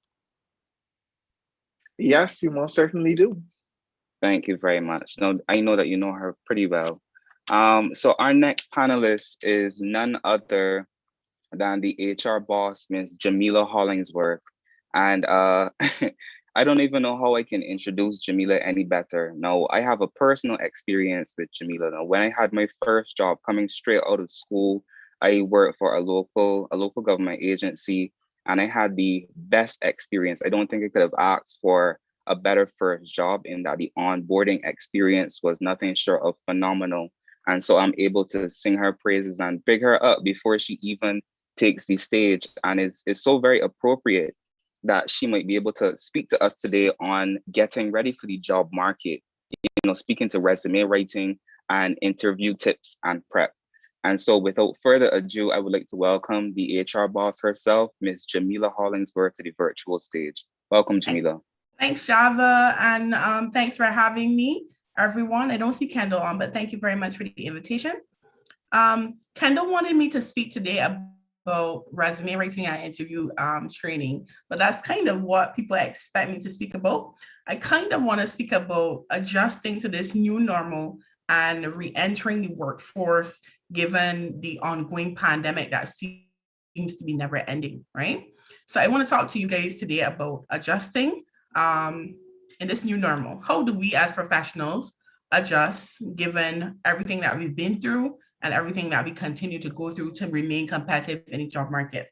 Yes, you most certainly do. Thank you very much. Now, I know that you know her pretty well. So our next panelist is none other than the HR boss, Ms. Jameela Hollingsworth. And I don't even know how I can introduce Jameela any better. Now, I have a personal experience with Jameela. Now, when I had my first job coming straight out of school, I worked for a local government agency, and I had the best experience. I don't think I could have asked for a better first job, in that the onboarding experience was nothing short of phenomenal. And so I'm able to sing her praises and big her up before she even takes the stage. And it's so very appropriate that she might be able to speak to us today on getting ready for the job market, speaking to resume writing and interview tips and prep. And so without further ado, I would like to welcome the HR boss herself, Ms. Jameela Hollingsworth, to the virtual stage. Welcome, Jameela. Thanks, Java, and thanks for having me, everyone. I don't see Kendall on, but thank you very much for the invitation. Kendall wanted me to speak today about resume writing and interview training, but that's kind of what people expect me to speak about. I kind of want to speak about adjusting to this new normal and re-entering the workforce given the ongoing pandemic that seems to be never ending, right? So I want to talk to you guys today about adjusting in this new normal. How do we as professionals adjust given everything that we've been through and everything that we continue to go through to remain competitive in the job market?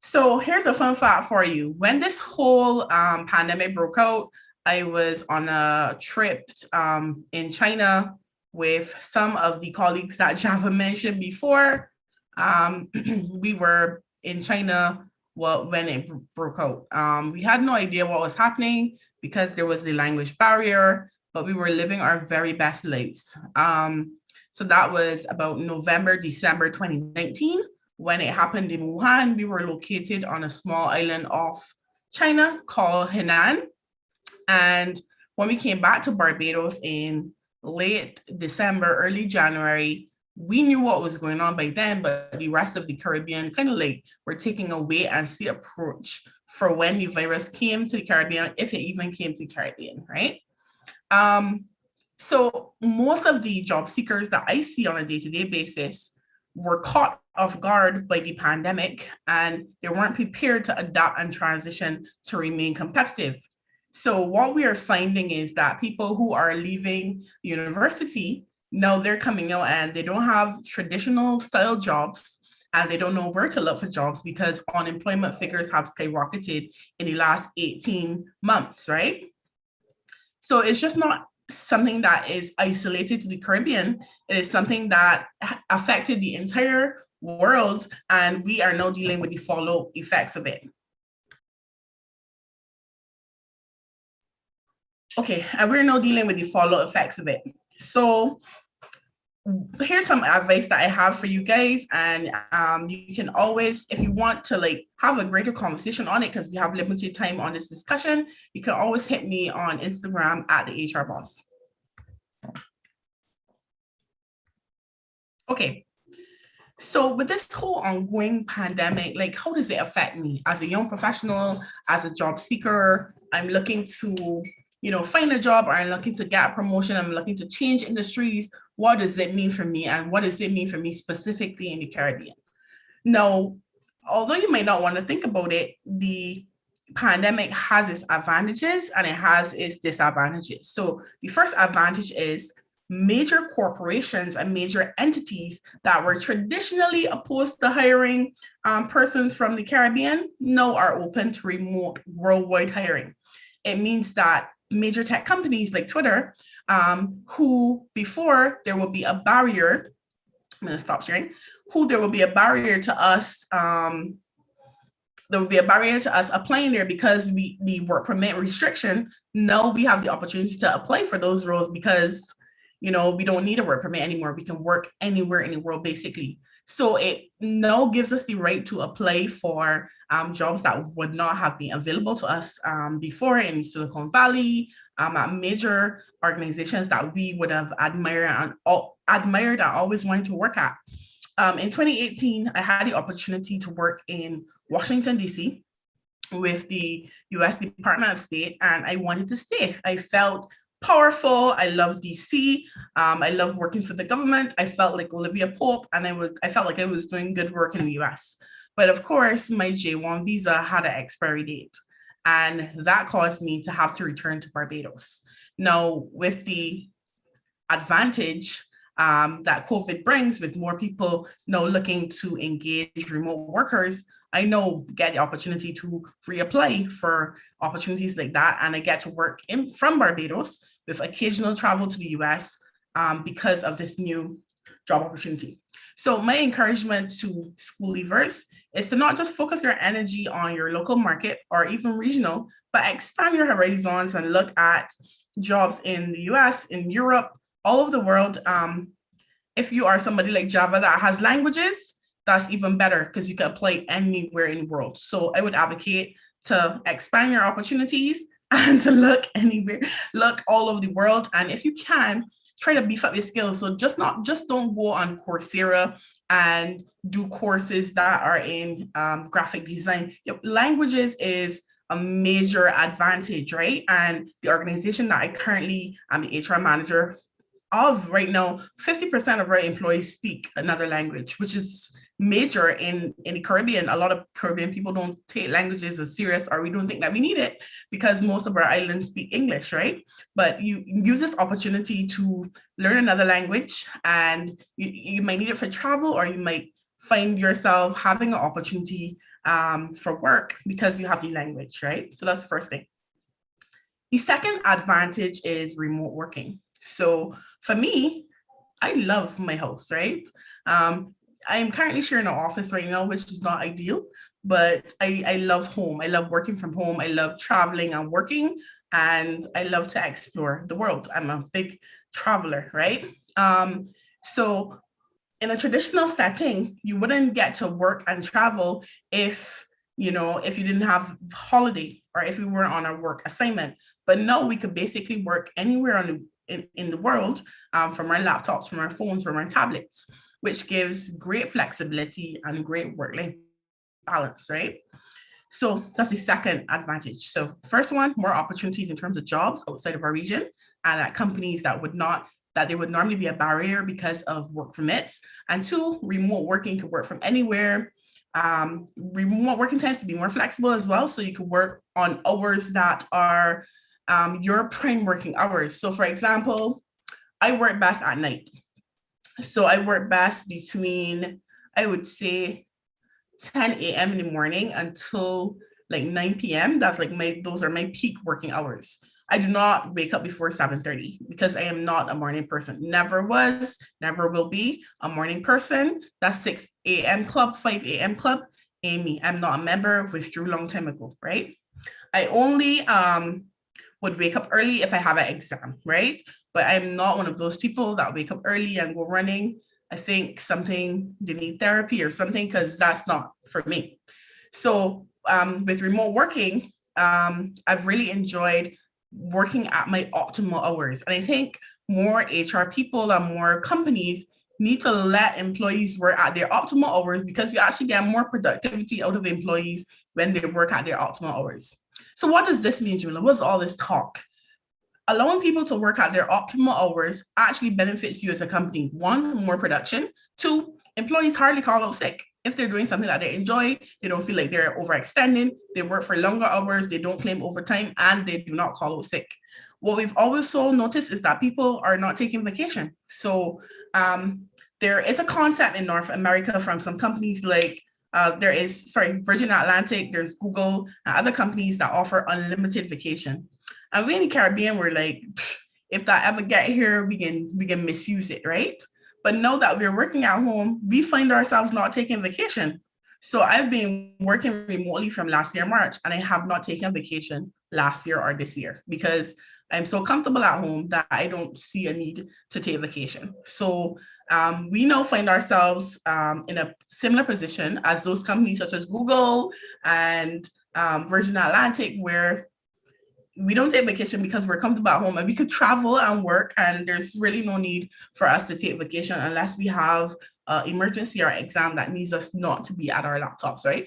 So here's a fun fact for you. When this whole pandemic broke out, I was on a trip in China with some of the colleagues that Java mentioned before. We were in China when it broke out. We had no idea what was happening because there was a language barrier, but we were living our very best lives. So that was about November, December 2019. When it happened in Wuhan, we were located on a small island off China called Henan. And when we came back to Barbados in late December, early January, we knew what was going on by then, but the rest of the Caribbean kind of like were taking a wait and see approach for when the virus came to the Caribbean, if it even came to the Caribbean, right? So most of the job seekers that I see on a day-to-day basis were caught off guard by the pandemic, and they weren't prepared to adapt and transition to remain competitive. So what we are finding is that people who are leaving university, now they're coming out and they don't have traditional style jobs, and they don't know where to look for jobs because unemployment figures have skyrocketed in the last 18 months, right? So it's just not something that is isolated to the Caribbean. It is something that affected the entire world, and we are now dealing with the follow effects of it. Okay, and we're now dealing with the follow effects of it. So here's some advice that I have for you guys, and you can always, if you want to like have a greater conversation on it, because we have limited time on this discussion, you can always hit me on Instagram at the HR Boss. Okay, so with this whole ongoing pandemic, like how does it affect me as a young professional, as a job seeker? I'm looking to find a job, or I'm looking to get a promotion, I'm looking to change industries. What does it mean for me? And what does it mean for me specifically in the Caribbean? Now, although you might not want to think about it, the pandemic has its advantages and it has its disadvantages. So the first advantage is major corporations and major entities that were traditionally opposed to hiring persons from the Caribbean now are open to remote worldwide hiring. It means that major tech companies like Twitter, who before there will be a barrier, I'm going to stop sharing, there will be a barrier to us, applying there because the work permit restriction. Now we have the opportunity to apply for those roles because, we don't need a work permit anymore. We can work anywhere in the world, basically. So it now gives us the right to apply for jobs that would not have been available to us before in Silicon Valley, at major organizations that we would have admired and always wanted to work at. In 2018, I had the opportunity to work in Washington, D.C. with the U.S. Department of State, and I wanted to stay. I felt powerful. I love DC. I love working for the government. I felt like Olivia Pope, and I felt like I was doing good work in the US. But of course, my J1 visa had an expiry date. And that caused me to have to return to Barbados. Now, with the advantage that COVID brings, with more people now looking to engage remote workers, I now get the opportunity to reapply for opportunities like that. And I get to work from Barbados with occasional travel to the US because of this new job opportunity. So my encouragement to school leavers is to not just focus your energy on your local market or even regional, but expand your horizons and look at jobs in the US, in Europe, all over the world. If you are somebody like Java that has languages, that's even better because you can apply anywhere in the world. So I would advocate to expand your opportunities and to look anywhere, look all over the world. And if you can, try to beef up your skills. So just don't go on Coursera and do courses that are in graphic design. Languages is a major advantage, right? And the organization that I currently am the HR manager of right now, 50% of our employees speak another language, which is major in the Caribbean. A lot of Caribbean people don't take languages as serious, or we don't think that we need it because most of our islands speak English, right? But you use this opportunity to learn another language, and you might need it for travel, or you might find yourself having an opportunity for work because you have the language, right? So that's the first thing. The second advantage is remote working. So for me, I love my house, right? I'm currently sharing an office right now, which is not ideal, but I love home. I love working from home. I love traveling and working, and I love to explore the world. I'm a big traveler, right? So in a traditional setting, you wouldn't get to work and travel if you didn't have holiday or if we weren't on a work assignment. But now we could basically work anywhere in the world from our laptops, from our phones, from our tablets, which gives great flexibility and great work-life balance, right? So that's the second advantage. So first one, more opportunities in terms of jobs outside of our region and at companies that would normally be a barrier because of work permits. And two, remote working could work from anywhere. Remote working tends to be more flexible as well. So you could work on hours that are your prime working hours. So for example, I work best at night. So I work best between, I would say, 10 a.m. in the morning until like 9 p.m. Those are my peak working hours. I do not wake up before 7:30 because I am not a morning person. Never was, never will be a morning person. That's 6 a.m. club, 5 a.m. club. Amy, I'm not a member, withdrew a long time ago, right? I only would wake up early if I have an exam, right? But I'm not one of those people that wake up early and go running. I think they need therapy or something, because that's not for me. So with remote working, I've really enjoyed working at my optimal hours. And I think more HR people and more companies need to let employees work at their optimal hours, because you actually get more productivity out of employees when they work at their optimal hours. So what does this mean, Jameela? What's all this talk? Allowing people to work at their optimal hours actually benefits you as a company. One, more production. Two, employees hardly call out sick. If they're doing something that they enjoy, they don't feel like they're overextending, they work for longer hours, they don't claim overtime, and they do not call out sick. What we've also noticed is that people are not taking vacation. So there is a concept in North America from some companies like Virgin Atlantic, there's Google, and other companies that offer unlimited vacation. And we in the Caribbean, we're like, if that ever get here, we can misuse it, right? But now that we're working at home, we find ourselves not taking vacation. So I've been working remotely from last year, March, and I have not taken vacation last year or this year because I'm so comfortable at home that I don't see a need to take vacation. So we now find ourselves in a similar position as those companies such as Google and Virgin Atlantic, where we don't take vacation because we're comfortable at home and we could travel and work, and there's really no need for us to take vacation unless we have an emergency or exam that needs us not to be at our laptops, right?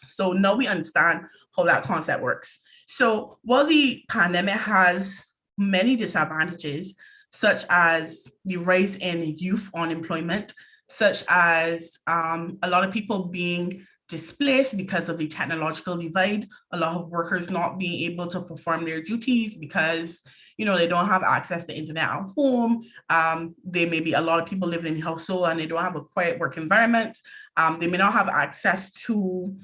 So now we understand how that concept works. So while the pandemic has many disadvantages, such as the rise in youth unemployment, such as a lot of people being displaced because of the technological divide, a lot of workers not being able to perform their duties because they don't have access to internet at home. There may be a lot of people living in household and they don't have a quiet work environment. They may not have access to,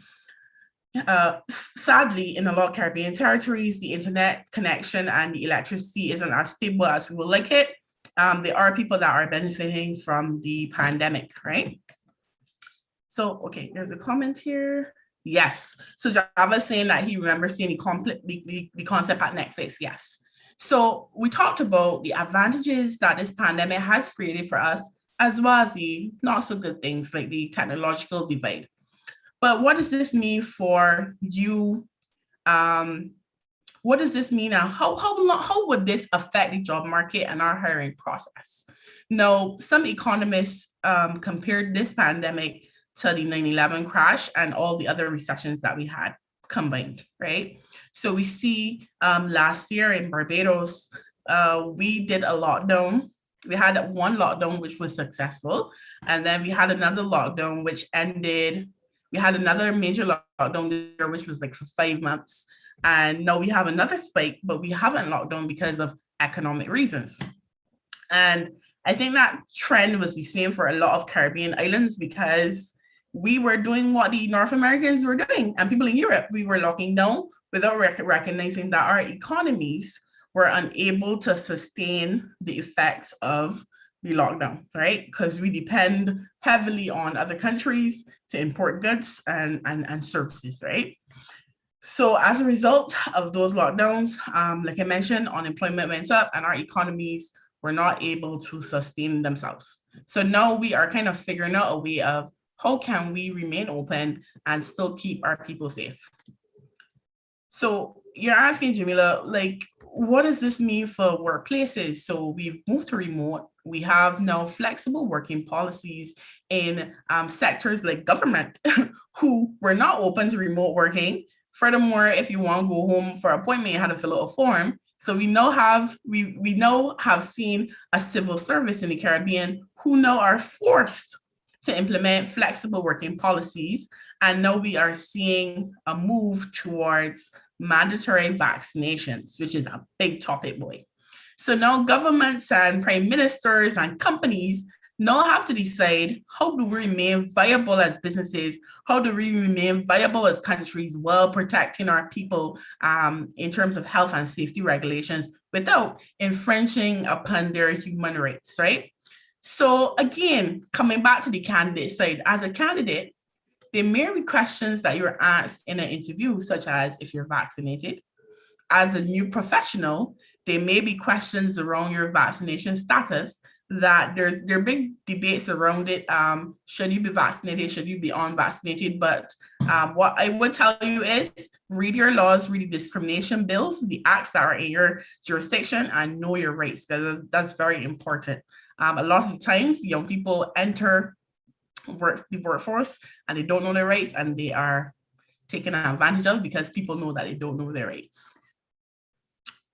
sadly, in a lot of Caribbean territories, the internet connection and the electricity isn't as stable as we would like it. There are people that are benefiting from the pandemic, right? So, okay, there's a comment here. Yes. So Java's saying that he remembers seeing the concept at Netflix. Yes. So we talked about the advantages that this pandemic has created for us, as well as the not so good things like the technological divide. But what does this mean for you? What does this mean, and how would this affect the job market and our hiring process? Now, some economists compared this pandemic to the 9/11 crash and all the other recessions that we had combined, right? So we see last year in Barbados, we did a lockdown. We had one lockdown, which was successful. And then we had another lockdown, which ended. We had another major lockdown there, which was like for 5 months. And now we have another spike, but we haven't locked down because of economic reasons. And I think that trend was the same for a lot of Caribbean islands because we were doing what the North Americans were doing and people in Europe. We were locking down without recognizing that our economies were unable to sustain the effects of the lockdown, right? Because we depend heavily on other countries to import goods and services, right? So as a result of those lockdowns, like I mentioned, unemployment went up and our economies were not able to sustain themselves. So now we are kind of figuring out a way of how can we remain open and still keep our people safe? So you're asking, Jameela, like, what does this mean for workplaces? So we've moved to remote. We have now flexible working policies in sectors like government who were not open to remote working. Furthermore, if you want to go home for an appointment, you had to fill out a form. So we now have seen a civil service in the Caribbean who now are forced to implement flexible working policies. And now we are seeing a move towards mandatory vaccinations, which is a big topic, boy. So now governments and prime ministers and companies now have to decide, how do we remain viable as businesses? How do we remain viable as countries while protecting our people in terms of health and safety regulations without infringing upon their human rights, right? So again, coming back to the candidate side, as a candidate, there may be questions that you're asked in an interview, such as if you're vaccinated. As a new professional, there may be questions around your vaccination status that there are big debates around it. Should you be vaccinated? Should you be unvaccinated? But what I would tell you is read your laws, read the discrimination bills, the acts that are in your jurisdiction, and know your rights, because that's very important. A lot of the times, young people enter the workforce and they don't know their rights, and they are taken advantage of because people know that they don't know their rights.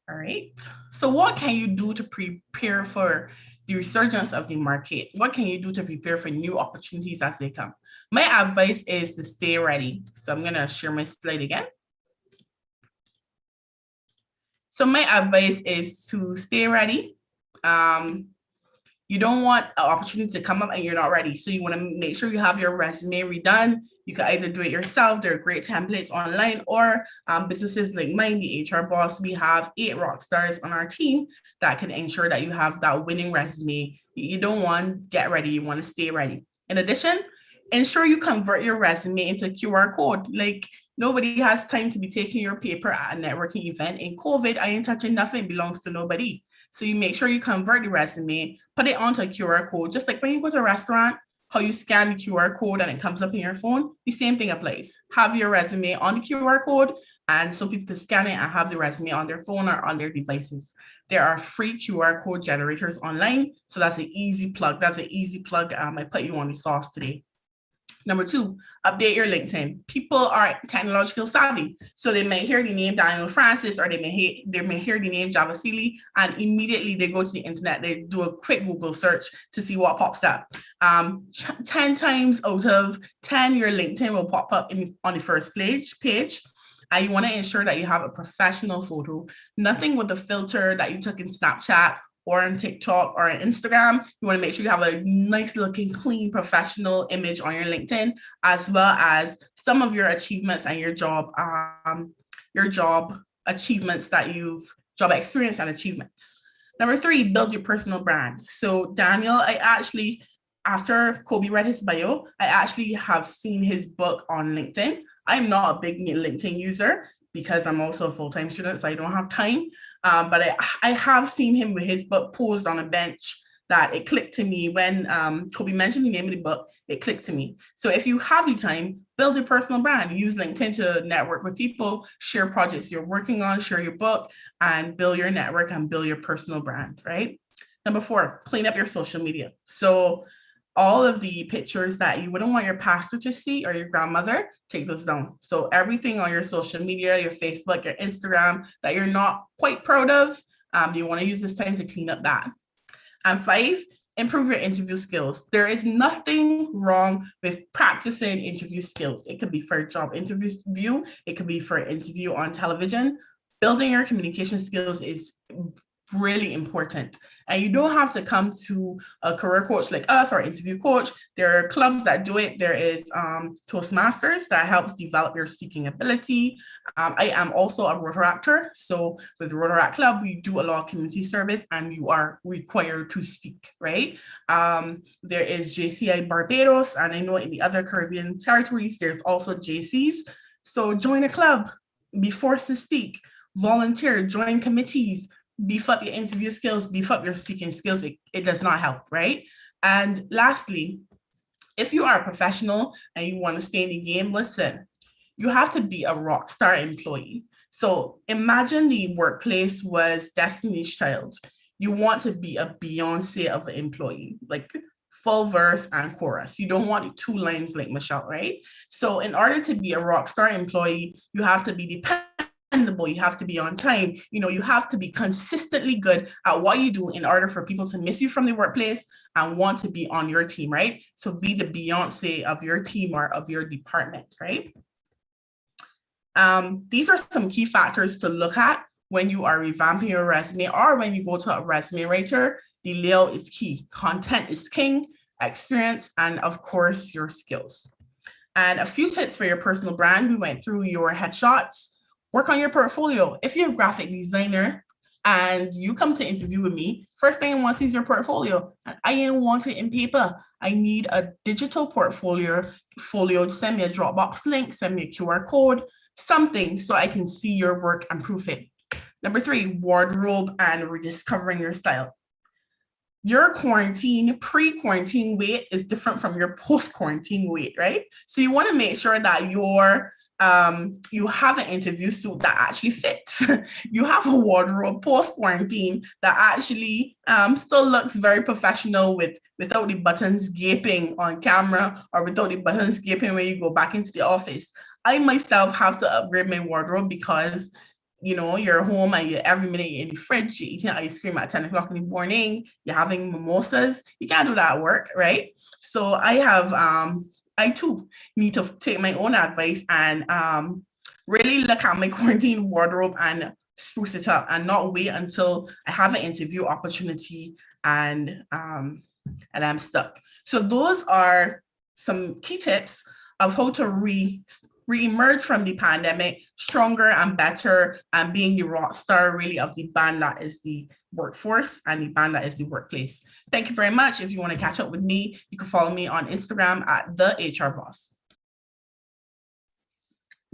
All right. So what can you do to prepare for the resurgence of the market? What can you do to prepare for new opportunities as they come? My advice is to stay ready. So I'm going to share my slide again. So my advice is to stay ready. You don't want an opportunity to come up and you're not ready. So you want to make sure you have your resume redone. You can either do it yourself. There are great templates online, or businesses like mine, the HR Boss, we have 8 rock stars on our team that can ensure that you have that winning resume. You don't want to get ready. You want to stay ready. In addition, ensure you convert your resume into QR code. Like, nobody has time to be taking your paper at a networking event. In COVID, I ain't touching nothing. It belongs to nobody. So you make sure you convert the resume, put it onto a QR code, just like when you go to a restaurant, how you scan the QR code and it comes up in your phone, the same thing applies. Have your resume on the QR code, and so people can scan it and have the resume on their phone or on their devices. There are free QR code generators online, so that's an easy plug. I put you on the sauce today. Number 2, update your LinkedIn. People are technological savvy, so they may hear the name Daniel Francis, or they may hear the name Javed, and immediately they go to the internet. They do a quick Google search to see what pops up. 10 times out of 10, your LinkedIn will pop up on the first page. And you want to ensure that you have a professional photo, nothing with the filter that you took in Snapchat or on TikTok or on Instagram. You want to make sure you have a nice looking, clean, professional image on your LinkedIn, as well as some of your achievements and your job achievements job experience and achievements. Number 3, build your personal brand. So Daniel, after Kobie read his bio, I actually have seen his book on LinkedIn. I'm not a big LinkedIn user because I'm also a full-time student, so I don't have time. But I have seen him with his book posed on a bench that it clicked to me when Kobie mentioned the name of the book, it clicked to me. So if you have the time, build your personal brand, use LinkedIn to network with people, share projects you're working on, share your book, and build your network and build your personal brand, right? Number 4, clean up your social media. So all of the pictures that you wouldn't want your pastor to see or your grandmother, take those down. So everything on your social media, your Facebook, your Instagram that you're not quite proud of, you want to use this time to clean up that. And 5, improve your interview skills. There is nothing wrong with practicing interview skills. It could be for a job interview, it could be for an interview on television. Building your communication skills is really important. And you don't have to come to a career coach like us or interview coach. There are clubs that do it. There is Toastmasters that helps develop your speaking ability. I am also a Rotaractor. So with the Rotaract Club, we do a lot of community service and you are required to speak, right? There is JCI Barbados, and I know in the other Caribbean territories, there's also JCs. So join a club, be forced to speak, volunteer, join committees, beef up your interview skills, beef up your speaking skills. It does not help, right? And lastly, if you are a professional and you want to stay in the game, listen, you have to be a rock star employee. So imagine the workplace was Destiny's Child. You want to be a Beyonce of an employee, like full verse and chorus. You don't want 2 lines like Michelle, right? So in order to be a rock star employee, you have to be dependable, you have to be on time, you have to be consistently good at what you do in order for people to miss you from the workplace and want to be on your team, right? So be the Beyonce of your team or of your department, right? These are some key factors to look at when you are revamping your resume or when you go to a resume writer. The layout is key, content is king, experience, and of course your skills. And a few tips for your personal brand. We went through your headshots. Work on your portfolio. If you're a graphic designer and you come to interview with me, first thing I want to see is your portfolio. I ain't want it in paper. I need a digital portfolio. Send me a Dropbox link, send me a QR code, something so I can see your work and proof it. Number 3, wardrobe and rediscovering your style. Your pre-quarantine weight is different from your post-quarantine weight, right? So you want to make sure that you have an interview suit that actually fits. You have a wardrobe post-quarantine that actually still looks very professional without the buttons gaping on camera or without the buttons gaping when you go back into the office. I myself have to upgrade my wardrobe because you're home and every minute you're in the fridge, you're eating ice cream at 10 o'clock in the morning, you're having mimosas. You can't do that at work, right? So I too need to take my own advice and really look at my quarantine wardrobe and spruce it up and not wait until I have an interview opportunity and I'm stuck. So those are some key tips of how to re-emerge from the pandemic stronger and better and being the rock star really of the band that is the workforce and the band that is the workplace. Thank you very much. If you want to catch up with me, you can follow me on Instagram at the HR Boss.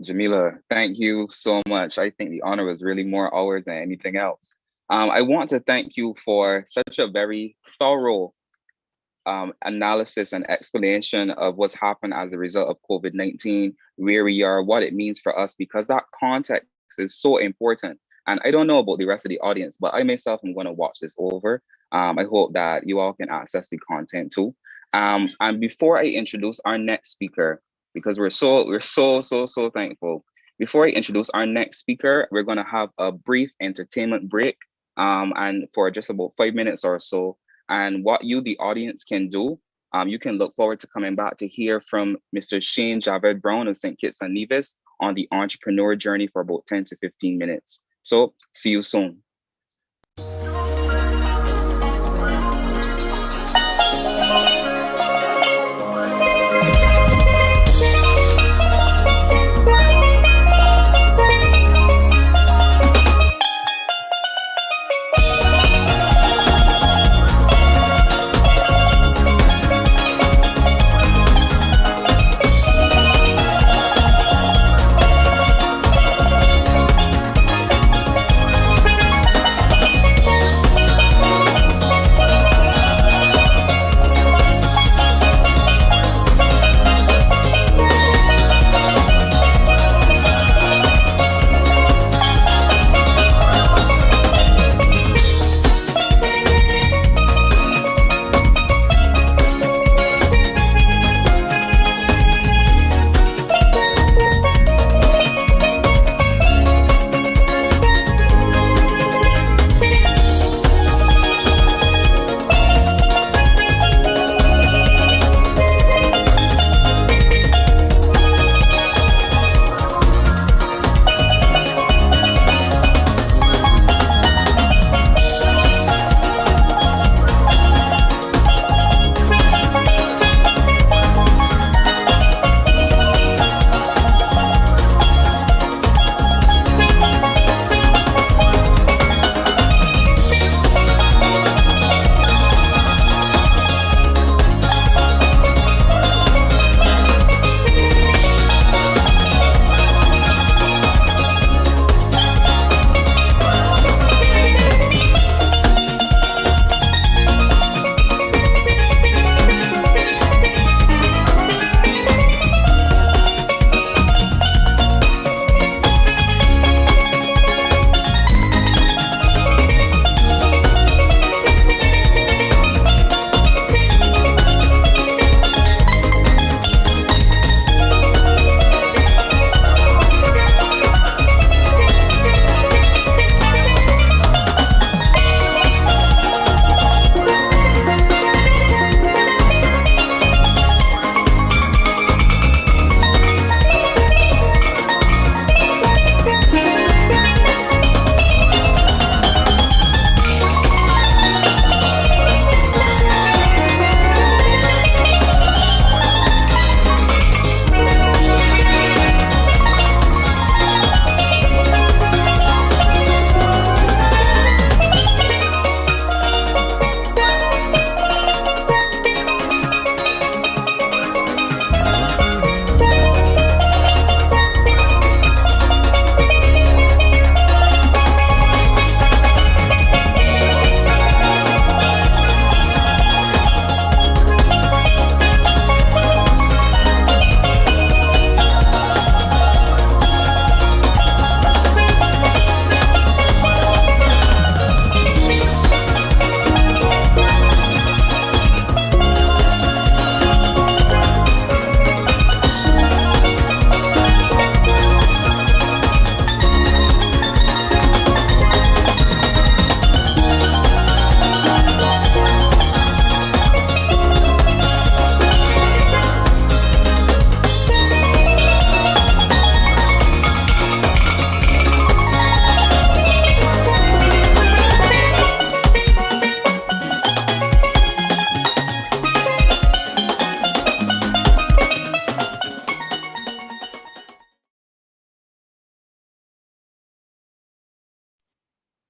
Jameela, thank you so much. I think the honor was really more ours than anything else. I want to thank you for such a very thorough analysis and explanation of what's happened as a result of COVID-19, where we are, what it means for us, because that context is so important. And I don't know about the rest of the audience, but I myself am going to watch this over. I hope that you all can access the content too. And before I introduce our next speaker, because we're so thankful. Before I introduce our next speaker, we're gonna have a brief entertainment break, and for just about 5 minutes or so. And what you, the audience, can do, you can look forward to coming back to hear from Mr. Shane Javed Browne of St. Kitts and Nevis on the entrepreneur journey for about 10 to 15 minutes. So see you soon.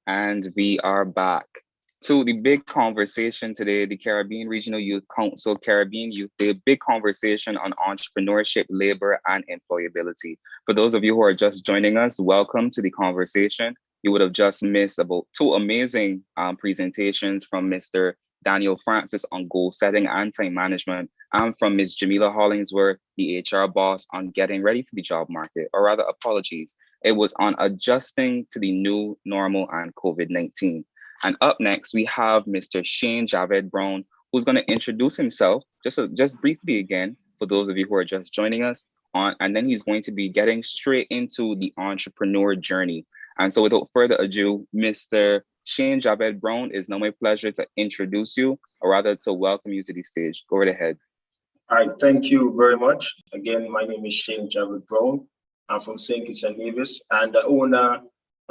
And we are back. So the big conversation today, the Caribbean Regional Youth Council, Caribbean Youth Day, big conversation on entrepreneurship, labor, and employability. For those of you who are just joining us, welcome to the conversation. You would have just missed about two amazing presentations from Mr. Daniel Francis on goal setting and time management, and from Ms. Jameela Hollingsworth, the HR boss, on getting ready for the job market, or rather, apologies. It was on adjusting to the new normal and COVID-19. And up next, we have Mr. Shane Javed Browne, who's going to introduce himself just briefly again for those of you who are just joining us on, and then he's going to be getting straight into the entrepreneur journey. And so without further ado, Mr. Shane Javed Browne, it's now my pleasure to introduce you, or rather to welcome you to the stage. Go right ahead. All right, thank you very much. Again, my name is Shane Javed Browne. I'm from St. Kitts and Nevis, and I own a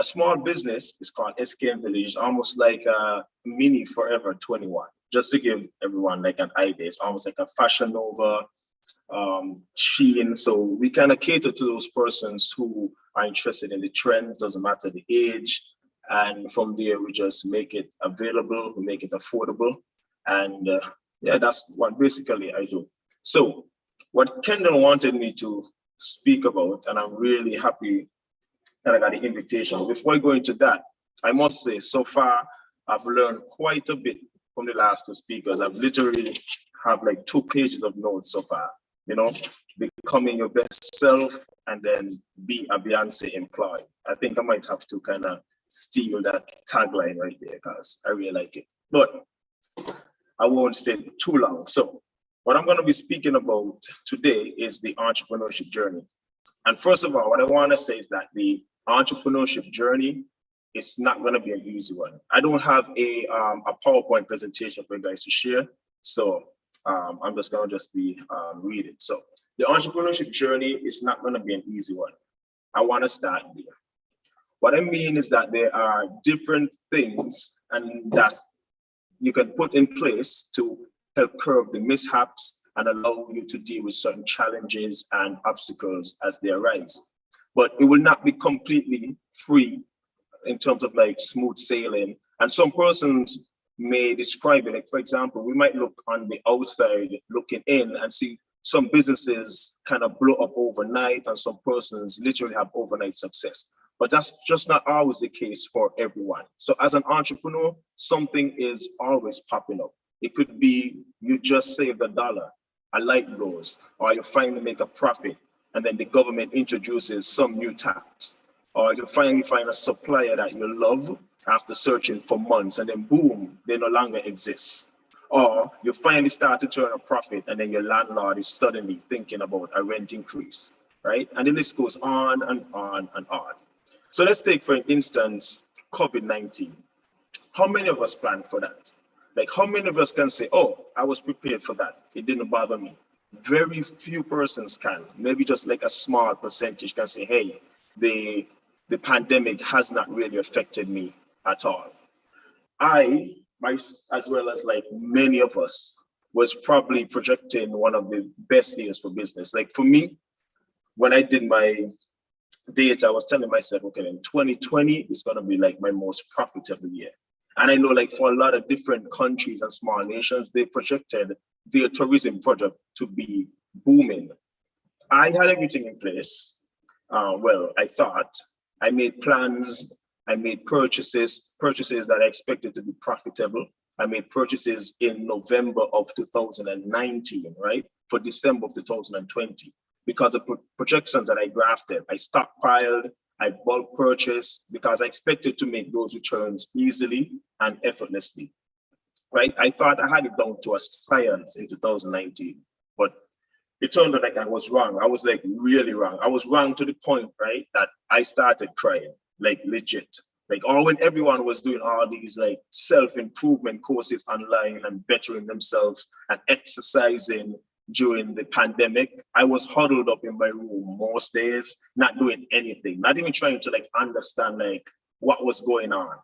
small business. It's called SKM Village, almost like a mini Forever 21. Just to give everyone like an idea, it's almost like a Fashion Nova, Shein. So we kind of cater to those persons who are interested in the trends, doesn't matter the age. And from there, we just make it available, we make it affordable. And yeah, that's what basically I do. So what Kendall wanted me to speak about, and I'm really happy that I got the invitation. Before I go into that, I must say, so far, I've learned quite a bit from the last two speakers. I've literally have like 2 pages of notes so far, you know, becoming your best self and then be a Beyonce employee. I think I might have to kind of steal that tagline right there because I really like it. But I won't stay too long. So what I'm going to be speaking about today is the entrepreneurship journey. And first of all, what I want to say is that the entrepreneurship journey is not going to be an easy one. I don't have a PowerPoint presentation for you guys to share. So I'm just going to be read it. So the entrepreneurship journey is not going to be an easy one. I want to start there. What I mean is that there are different things and that you can put in place to help curb the mishaps and allow you to deal with certain challenges and obstacles as they arise. But it will not be completely free in terms of like smooth sailing. And some persons may describe it, like for example, we might look on the outside looking in and see some businesses kind of blow up overnight and some persons literally have overnight success. But that's just not always the case for everyone. So as an entrepreneur, something is always popping up. It could be you just saved $1, a light blows, or you finally make a profit and then the government introduces some new tax, or you finally find a supplier that you love after searching for months and then boom, they no longer exist. Or you finally start to turn a profit and then your landlord is suddenly thinking about a rent increase, right? And the list goes on and on and on. So let's take, for instance, COVID-19. How many of us planned for that? Like how many of us can say, oh, I was prepared for that. It didn't bother me. Very few persons can. Maybe just like a small percentage can say, hey, the pandemic has not really affected me at all. I, as well as like many of us, was probably projecting one of the best years for business. Like for me, when I did my data, I was telling myself, okay, in 2020 is going to be like my most profitable year. And I know like for a lot of different countries and small nations, they projected their tourism project to be booming. I had everything in place. Well, I thought I made plans, I made purchases that I expected to be profitable. I made purchases in November of 2019, right? For December of 2020. Because of projections that I grafted, I stockpiled, I bulk purchased because I expected to make those returns easily and effortlessly, right? I thought I had it down to a science in 2019, but it turned out like I was wrong. I was like really wrong. I was wrong to the point, right, that I started crying, like legit. Like when everyone was doing all these like self-improvement courses online and bettering themselves and exercising during the pandemic, I was huddled up in my room most days, not doing anything, not even trying to like understand like what was going on.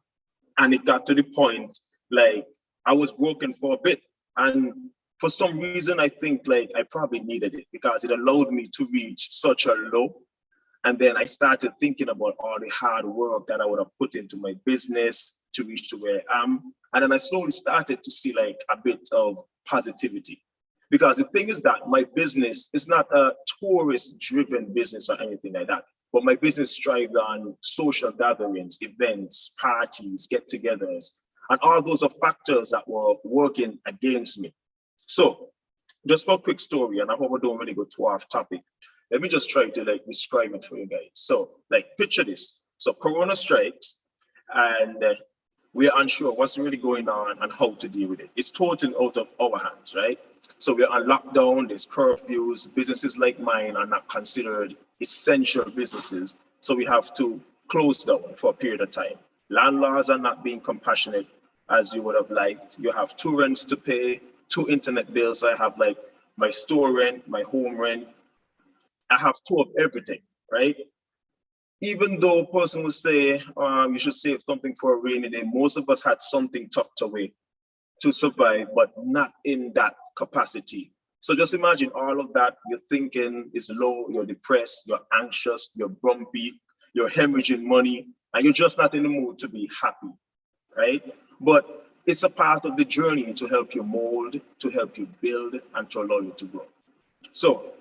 And it got to the point like I was broken for a bit. And for some reason, I think like I probably needed it because it allowed me to reach such a low. And then I started thinking about all the hard work that I would have put into my business to reach to where I am. And then I slowly started to see like a bit of positivity. Because the thing is that my business is not a tourist-driven business or anything like that, but my business thrived on social gatherings, events, parties, get-togethers, and all those are factors that were working against me. So just for a quick story, and I hope I don't really go too off topic, let me just try to like describe it for you guys. So like picture this. So Corona strikes and we are unsure what's really going on and how to deal with it. It's totally out of our hands, right? So we're on lockdown, there's curfews, businesses like mine are not considered essential businesses. So we have to close down for a period of time. Landlords are not being compassionate as you would have liked. You have 2 rents to pay, 2 internet bills. I have like my store rent, my home rent. I have 2 of everything, right? Even though a person would say you should save something for a rainy day, most of us had something tucked away to survive, but not in that capacity. So just imagine all of that, your thinking is low, you're depressed, you're anxious, you're grumpy, you're hemorrhaging money, and you're just not in the mood to be happy, right? But it's a part of the journey to help you mold, to help you build, and to allow you to grow. So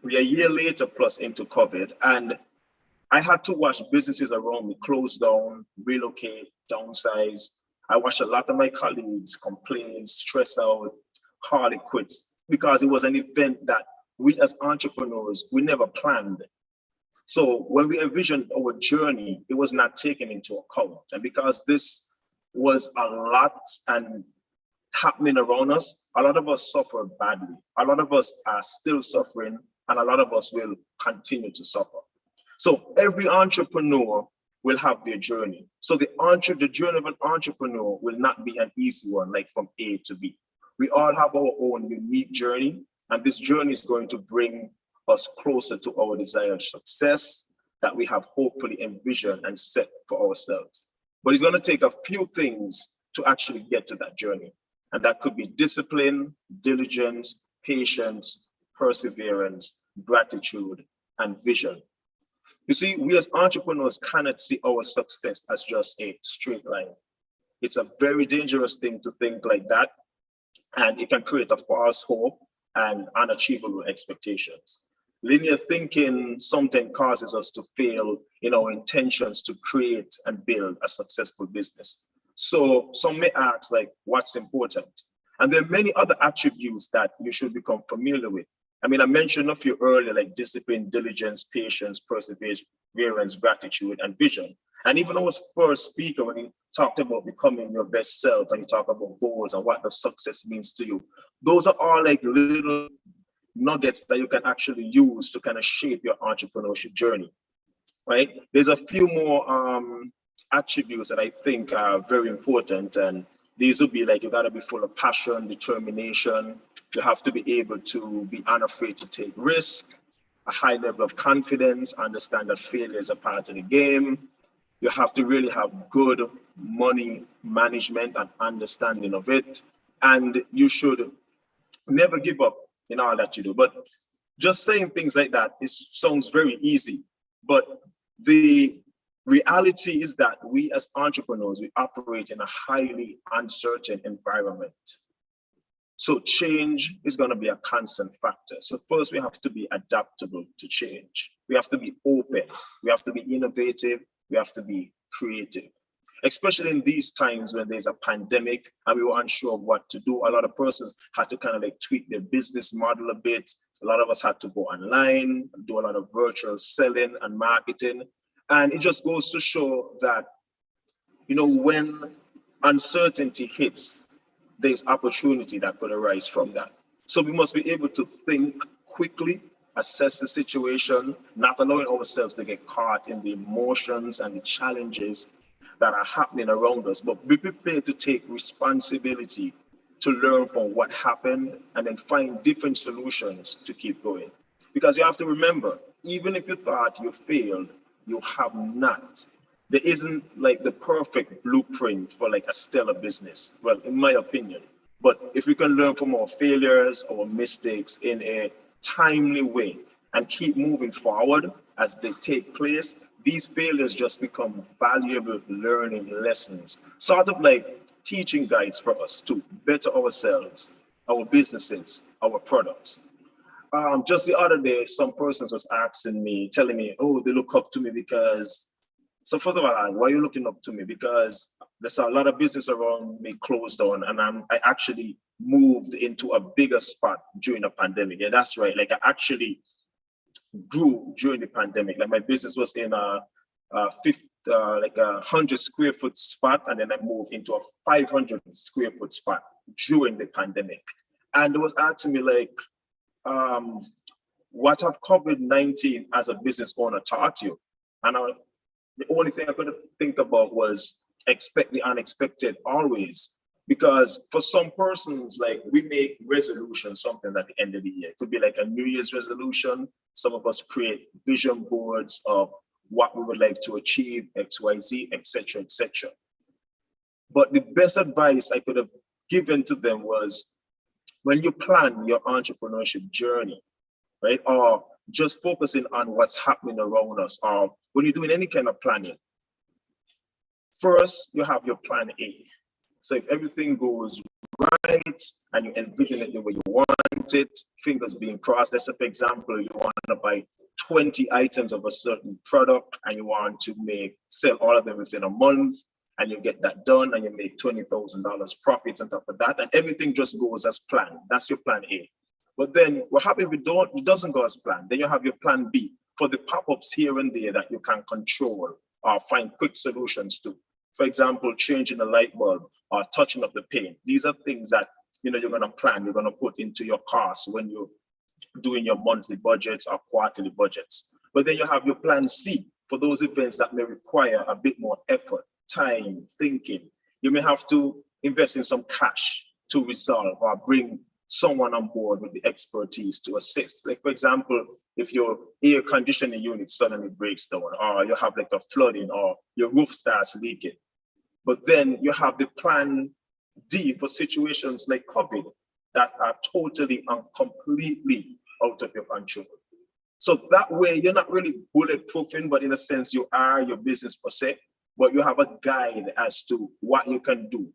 we're a year later plus into COVID, and I had to watch businesses around me close down, relocate, downsize. I watched a lot of my colleagues complain, stress out, call it quits, because it was an event that we as entrepreneurs, we never planned. So when we envisioned our journey, it was not taken into account. And because this was a lot and happening around us, a lot of us suffered badly. A lot of us are still suffering, and a lot of us will continue to suffer. So every entrepreneur will have their journey. So the journey of an entrepreneur will not be an easy one, like from A to B. We all have our own unique journey, and this journey is going to bring us closer to our desired success that we have hopefully envisioned and set for ourselves. But it's going to take a few things to actually get to that journey. And that could be discipline, diligence, patience, perseverance, gratitude, and vision. You see, we as entrepreneurs cannot see our success as just a straight line. It's a very dangerous thing to think like that, and it can create a false hope and unachievable expectations. Linear thinking sometimes causes us to fail in our intentions to create and build a successful business. So some may ask, like, what's important? And there are many other attributes that you should become familiar with. I mean, I mentioned a few earlier, like discipline, diligence, patience, perseverance, gratitude, and vision. And even our first speaker, when he talked about becoming your best self, and he talked about goals and what the success means to you, those are all like little nuggets that you can actually use to kind of shape your entrepreneurship journey, right? There's a few more attributes that I think are very important, and these would be like, you gotta be full of passion, determination. You have to be able to be unafraid to take risk, a high level of confidence, understand that failure is a part of the game. You have to really have good money management and understanding of it. And you should never give up in all that you do. But just saying things like that, it sounds very easy. But the reality is that we as entrepreneurs, we operate in a highly uncertain environment. So change is going to be a constant factor. So first, we have to be adaptable to change. We have to be open. We have to be innovative. We have to be creative. Especially in these times when there's a pandemic and we were unsure of what to do. A lot of persons had to kind of like tweak their business model a bit. A lot of us had to go online, do a lot of virtual selling and marketing. And it just goes to show that, you know, when uncertainty hits, there's opportunity that could arise from that. So we must be able to think quickly, assess the situation, not allowing ourselves to get caught in the emotions and the challenges that are happening around us, but be prepared to take responsibility to learn from what happened and then find different solutions to keep going. Because you have to remember, even if you thought you failed, you have not. There isn't like the perfect blueprint for like a stellar business, well, in my opinion. But if we can learn from our failures, our mistakes in a timely way and keep moving forward as they take place, these failures just become valuable learning lessons, sort of like teaching guides for us to better ourselves, our businesses, our products. Just the other day, some persons was asking me, telling me, oh, they look up to me because, so first of all, why are you looking up to me? Because there's a lot of business around me closed down, and I actually moved into a bigger spot during the pandemic. Yeah, that's right. Like I actually grew during the pandemic. Like my business was in a like a 100 square foot spot, and then I moved into a 500 square foot spot during the pandemic. And it was asking me like, what have COVID-19 as a business owner taught you? And the only thing I could think about was expect the unexpected always. Because for some persons, like we make resolutions, something at the end of the year. It could be like a New Year's resolution. Some of us create vision boards of what we would like to achieve, X, Y, Z, etc., etc. But the best advice I could have given to them was when you plan your entrepreneurship journey, right? Or just focusing on what's happening around us, or when you're doing any kind of planning, first you have your plan A. So if everything goes right and you envision it the way you want it, fingers being crossed, let's say, for example, you want to buy 20 items of a certain product and you want to sell all of them within a month, and you get that done and you make $20,000 profits on top of that, and everything just goes as planned. That's your plan A. But then what happens if it doesn't go as planned? Then you have your plan B for the pop-ups here and there that you can control or find quick solutions to. For example, changing the light bulb or touching up the paint. These are things that you're going to plan, you're going to put into your costs when you're doing your monthly budgets or quarterly budgets. But then you have your plan C for those events that may require a bit more effort, time, thinking. You may have to invest in some cash to resolve or bring someone on board with the expertise to assist. Like, for example, if your air conditioning unit suddenly breaks down, or you have like a flooding, or your roof starts leaking. But then you have the plan D for situations like COVID that are totally and completely out of your control. So that way, you're not really bulletproofing, but in a sense, you are your business per se, but you have a guide as to what you can do,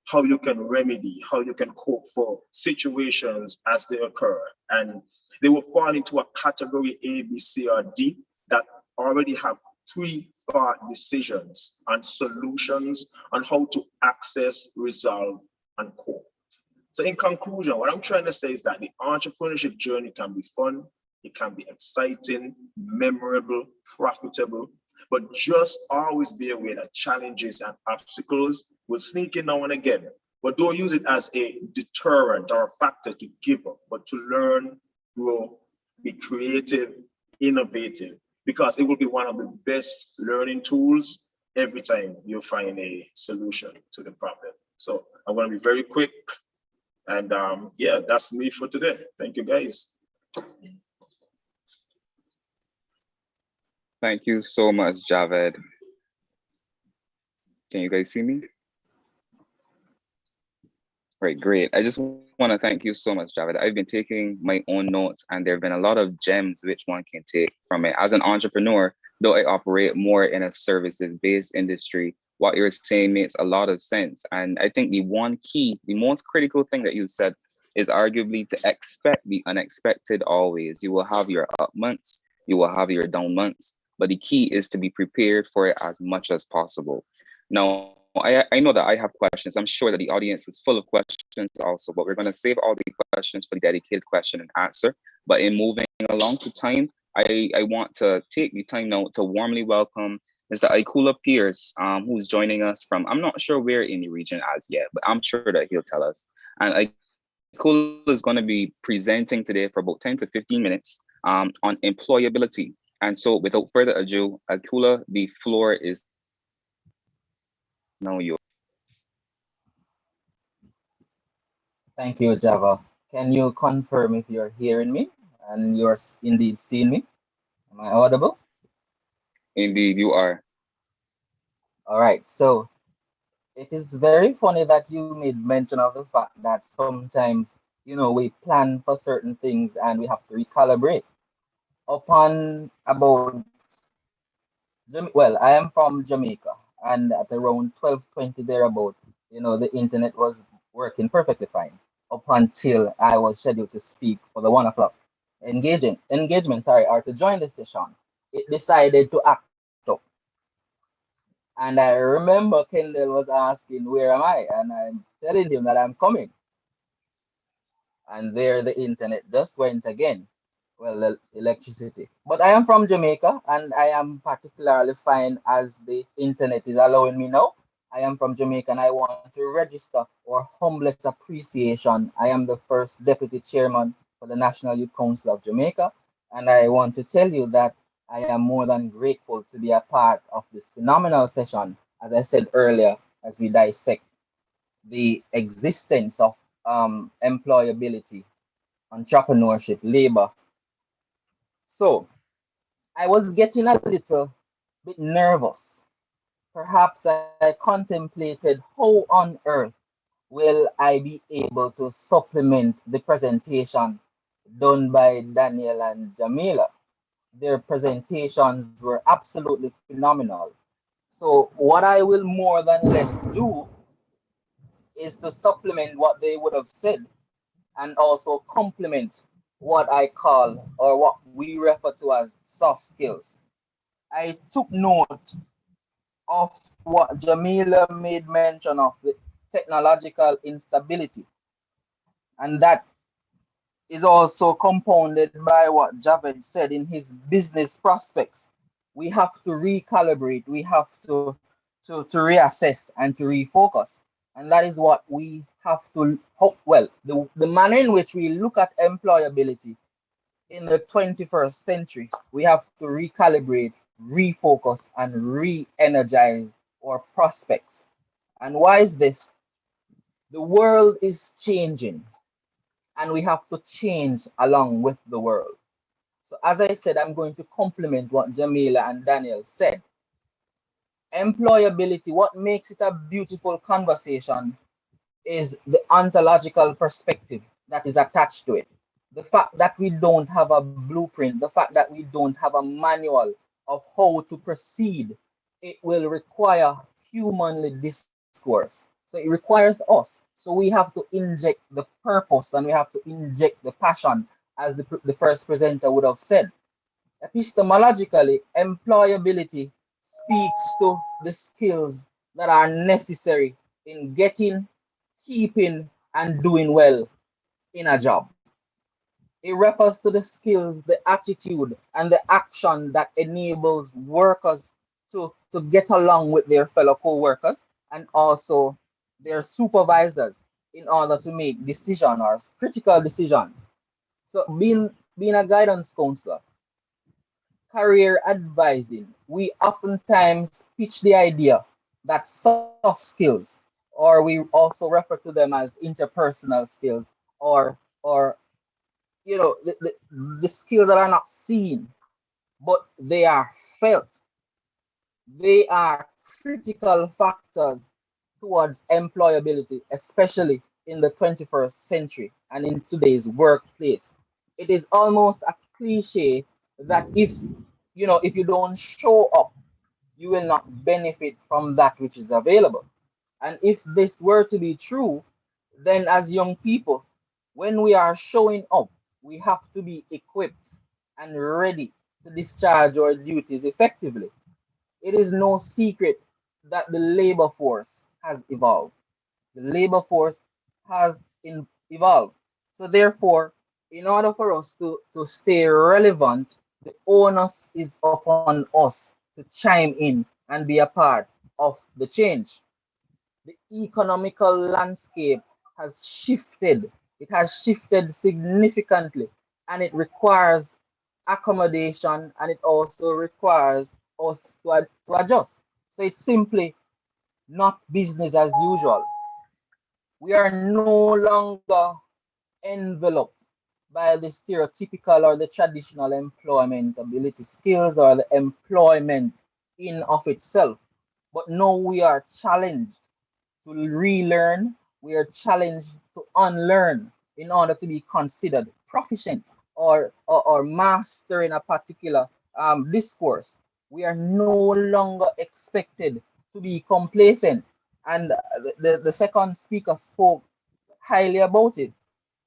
how you can remedy, how you can cope for situations as they occur. And they will fall into a category A, B, C, or D that already have pre-thought decisions and solutions on how to access, resolve, and cope. So in conclusion, what I'm trying to say is that the entrepreneurship journey can be fun, it can be exciting, memorable, profitable, but just always be aware that challenges and obstacles will sneak in now and again. But don't use it as a deterrent or a factor to give up, but to learn, grow, be creative, innovative, because it will be one of the best learning tools every time you find a solution to the problem. So I'm going to be very quick. And yeah, that's me for today. Thank you, guys. Thank you so much, Javed. Can you guys see me? Right, great. I just want to thank you so much, Javed. I've been taking my own notes, and there have been a lot of gems which one can take from it. As an entrepreneur, though I operate more in a services-based industry, what you're saying makes a lot of sense. And I think the one key, the most critical thing that you said is arguably to expect the unexpected always. You will have your up months, you will have your down months, but the key is to be prepared for it as much as possible. Now, I know that I have questions. I'm sure that the audience is full of questions also, but we're going to save all the questions for the dedicated question and answer. But in moving along to time, I want to take the time now to warmly welcome Mr. Ikula Pearce, who's joining us from, I'm not sure where in the region as yet, but I'm sure that he'll tell us. And Ikula is going to be presenting today for about 10 to 15 minutes on employability. And so without further ado, Ikula, the floor is now yours. Thank you, Java. Can you confirm if you're hearing me and you're indeed seeing me? Am I audible? Indeed, you are. All right, so it is very funny that you made mention of the fact that sometimes, we plan for certain things and we have to recalibrate. Upon about, well, I am from Jamaica, and at around 12:20 thereabout, the internet was working perfectly fine up until I was scheduled to speak for the 1 o'clock engagement, or to join the session. It decided to act up. And I remember Kendall was asking, where am I? And I'm telling him that I'm coming. And there the internet just went again. well, electricity. But I am from Jamaica, and I am particularly fine as the internet is allowing me now. I am from Jamaica, and I want to register our humblest appreciation. I am the first deputy chairman for the National Youth Council of Jamaica, and I want to tell you that I am more than grateful to be a part of this phenomenal session, as I said earlier, as we dissect the existence of employability, entrepreneurship, labor. So I was getting a little bit nervous. Perhaps I contemplated how on earth will I be able to supplement the presentation done by Daniel and Jameela. Their presentations were absolutely phenomenal. So what I will more than less do is to supplement what they would have said and also complement what I call or what we refer to as soft skills. I took note of what Jameela made mention of, the technological instability, and that is also compounded by what Javed said in his business prospects. We have to recalibrate, we have to reassess and to refocus. And that is what we have to hope. Well, the manner in which we look at employability in the 21st century, we have to recalibrate, refocus, and re energize our prospects. And why is this? The world is changing, and we have to change along with the world. So, as I said, I'm going to complement what Jameela and Daniel said. Employability, what makes it a beautiful conversation is the ontological perspective that is attached to it. The fact that we don't have a blueprint, the fact that we don't have a manual of how to proceed, it will require humanly discourse. So it requires us. So we have to inject the purpose and we have to inject the passion, as the first presenter would have said. Epistemologically, employability speaks to the skills that are necessary in getting, keeping, and doing well in a job. It refers to the skills, the attitude, and the action that enables workers to get along with their fellow co-workers and also their supervisors in order to make decisions or critical decisions. So being a guidance counselor, career advising, we oftentimes pitch the idea that soft skills, or we also refer to them as interpersonal skills, or the skills that are not seen, but they are felt. They are critical factors towards employability, especially in the 21st century and in today's workplace. It is almost a cliche that if you don't show up, you will not benefit from that which is available. And if this were to be true, then as young people, when we are showing up, we have to be equipped and ready to discharge our duties effectively. It is no secret that the labor force has evolved. The labor force has evolved. So therefore, in order for us to stay relevant, the onus is upon us to chime in and be a part of the change. The economical landscape has shifted. It has shifted significantly, and it requires accommodation, and it also requires us to adjust. So it's simply not business as usual. We are no longer enveloped by the stereotypical or the traditional employment ability skills or the employment in of itself. But no, we are challenged to relearn, we are challenged to unlearn in order to be considered proficient or mastering a particular discourse. We are no longer expected to be complacent. And the second speaker spoke highly about it.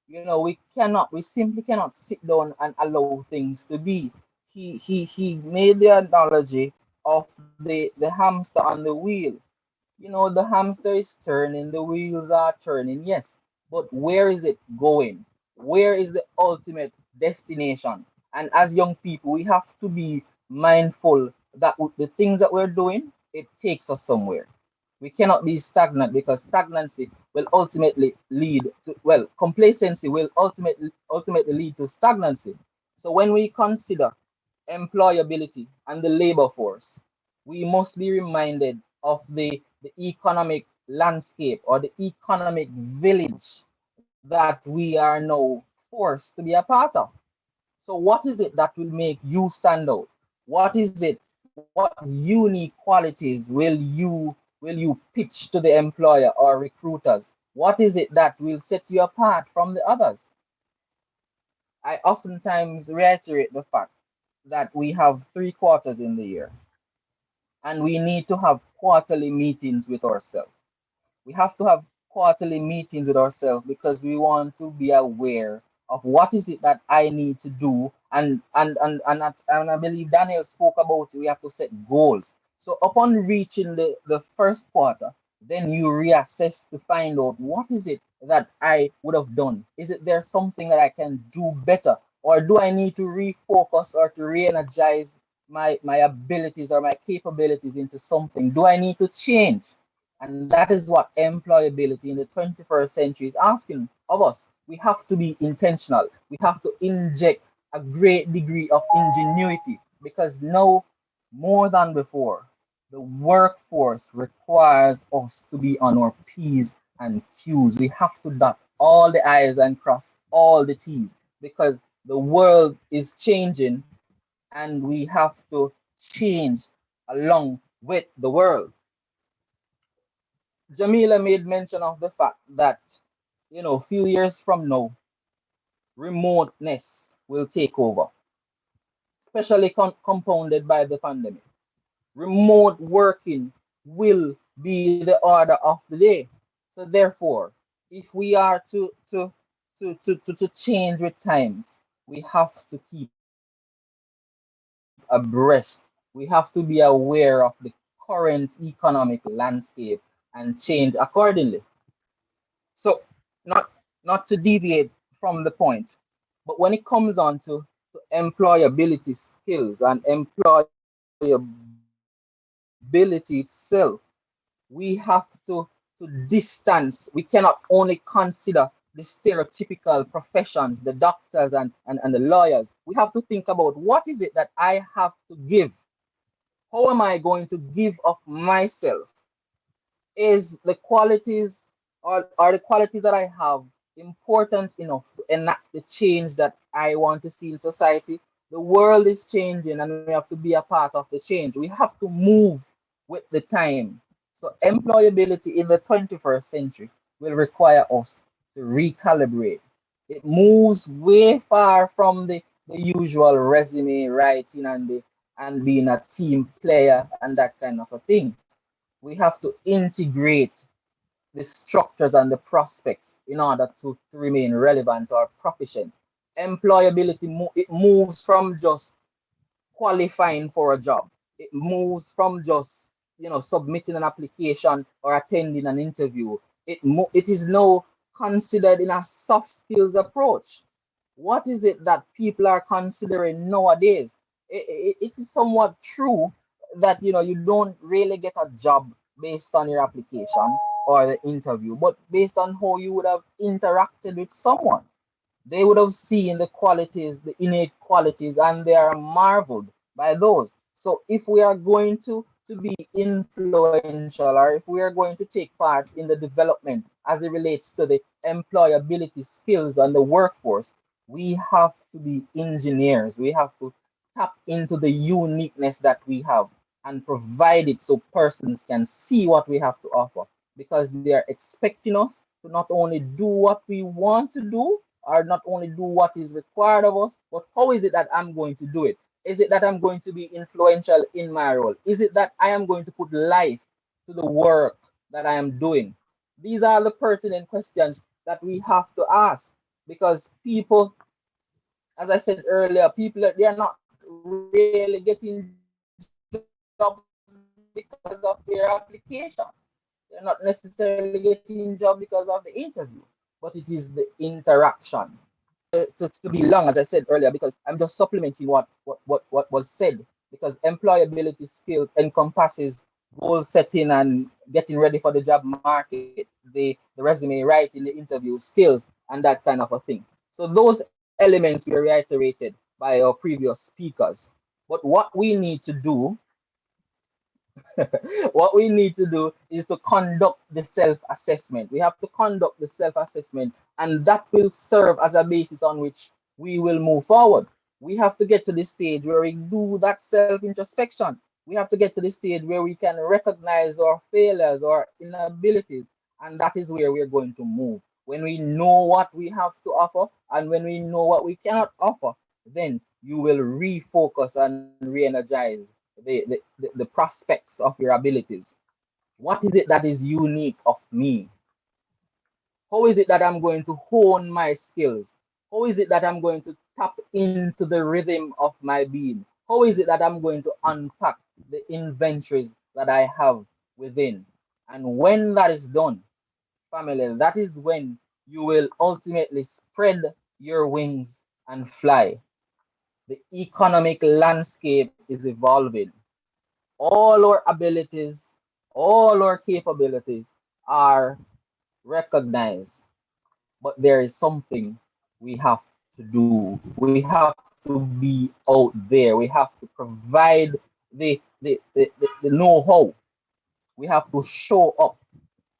We simply cannot sit down and allow things to be. He made the analogy of the hamster on the wheel. The hamster is turning, the wheels are turning, yes, but where is it going? Where is the ultimate destination? And as young people, we have to be mindful that the things that we're doing, it takes us somewhere. We cannot be stagnant, because stagnancy will ultimately lead to, well, complacency will ultimately lead to stagnancy. So when we consider employability and the labor force, we must be reminded of the economic landscape, or the economic village that we are now forced to be a part of. So what is it that will make you stand out? What is it? What unique qualities will you pitch to the employer or recruiters? What is it that will set you apart from the others? I oftentimes reiterate the fact that we have 3 quarters in the year, and we need to have quarterly meetings with ourselves. We have to have quarterly meetings with ourselves, because we want to be aware of what is it that I need to do. And I believe Daniel spoke about it. We have to set goals. So upon reaching the first quarter, then you reassess to find out what is it that I would have done. Is it there something that I can do better? Or do I need to refocus or to re-energize my abilities or my capabilities into something? Do I need to change? And that is what employability in the 21st century is asking of us. We have to be intentional. We have to inject a great degree of ingenuity, because now, more than before, the workforce requires us to be on our P's and Q's. We have to dot all the I's and cross all the T's, because the world is changing, and we have to change along with the world. Jameela made mention of the fact that, a few years from now, remoteness will take over, especially compounded by the pandemic. Remote working will be the order of the day. So therefore, if we are to change with times, we have to keep abreast. We have to be aware of the current economic landscape and change accordingly. So not not to deviate from the point, but when it comes on to employability skills and employability itself, we have to distance. We cannot only consider the stereotypical professions, the doctors and the lawyers. We have to think about what is it that I have to give? How am I going to give of myself? Is the qualities, or are the qualities that I have important enough to enact the change that I want to see in society? The world is changing, and we have to be a part of the change. We have to move with the time. So employability in the 21st century will require us to recalibrate. It moves way far from the usual resume writing and being a team player and that kind of a thing. We have to integrate the structures and the prospects in order to remain relevant or proficient. Employability, it moves from just qualifying for a job. It moves from just submitting an application or attending an interview. It is now considered in a soft skills approach. What is it that people are considering nowadays? It is somewhat true that you don't really get a job based on your application or the interview, but based on how you would have interacted with someone. They would have seen the qualities, the innate qualities, and they are marveled by those. So if we are going to be influential, or if we are going to take part in the development as it relates to the employability skills and the workforce, we have to be engineers. We have to tap into the uniqueness that we have and provide it so persons can see what we have to offer, because they are expecting us to not only do what we want to do, or not only do what is required of us, but how is it that I'm going to do it? Is it that I'm going to be influential in my role? Is it that I am going to put life to the work that I am doing? These are the pertinent questions that we have to ask, because people, as I said earlier, people, they are not really getting jobs because of their application. They're not necessarily getting job because of the interview, but it is the interaction. to be long, as I said earlier, because I'm just supplementing what was said. Because employability skills encompasses goal setting and getting ready for the job market, the resume writing, the interview skills, and that kind of a thing. So those elements were reiterated by our previous speakers. But what we need to do, what we need to do is to conduct the self-assessment. We have to conduct the self-assessment, and that will serve as a basis on which we will move forward. We have to get to the stage where we do that self-introspection. We have to get to the stage where we can recognize our failures or inabilities, and that is where we're going to move. When we know what we have to offer and when we know what we cannot offer, then you will refocus and re-energize the prospects of your abilities. What is it that is unique of me? How is it that I'm going to hone my skills? How is it that I'm going to tap into the rhythm of my being? How is it that I'm going to unpack the inventories that I have within? And when that is done, family, that is when you will ultimately spread your wings and fly. The economic landscape is evolving. All our abilities, all our capabilities are recognized, but there is something we have to do. We have to be out there. We have to provide the know-how. We have to show up.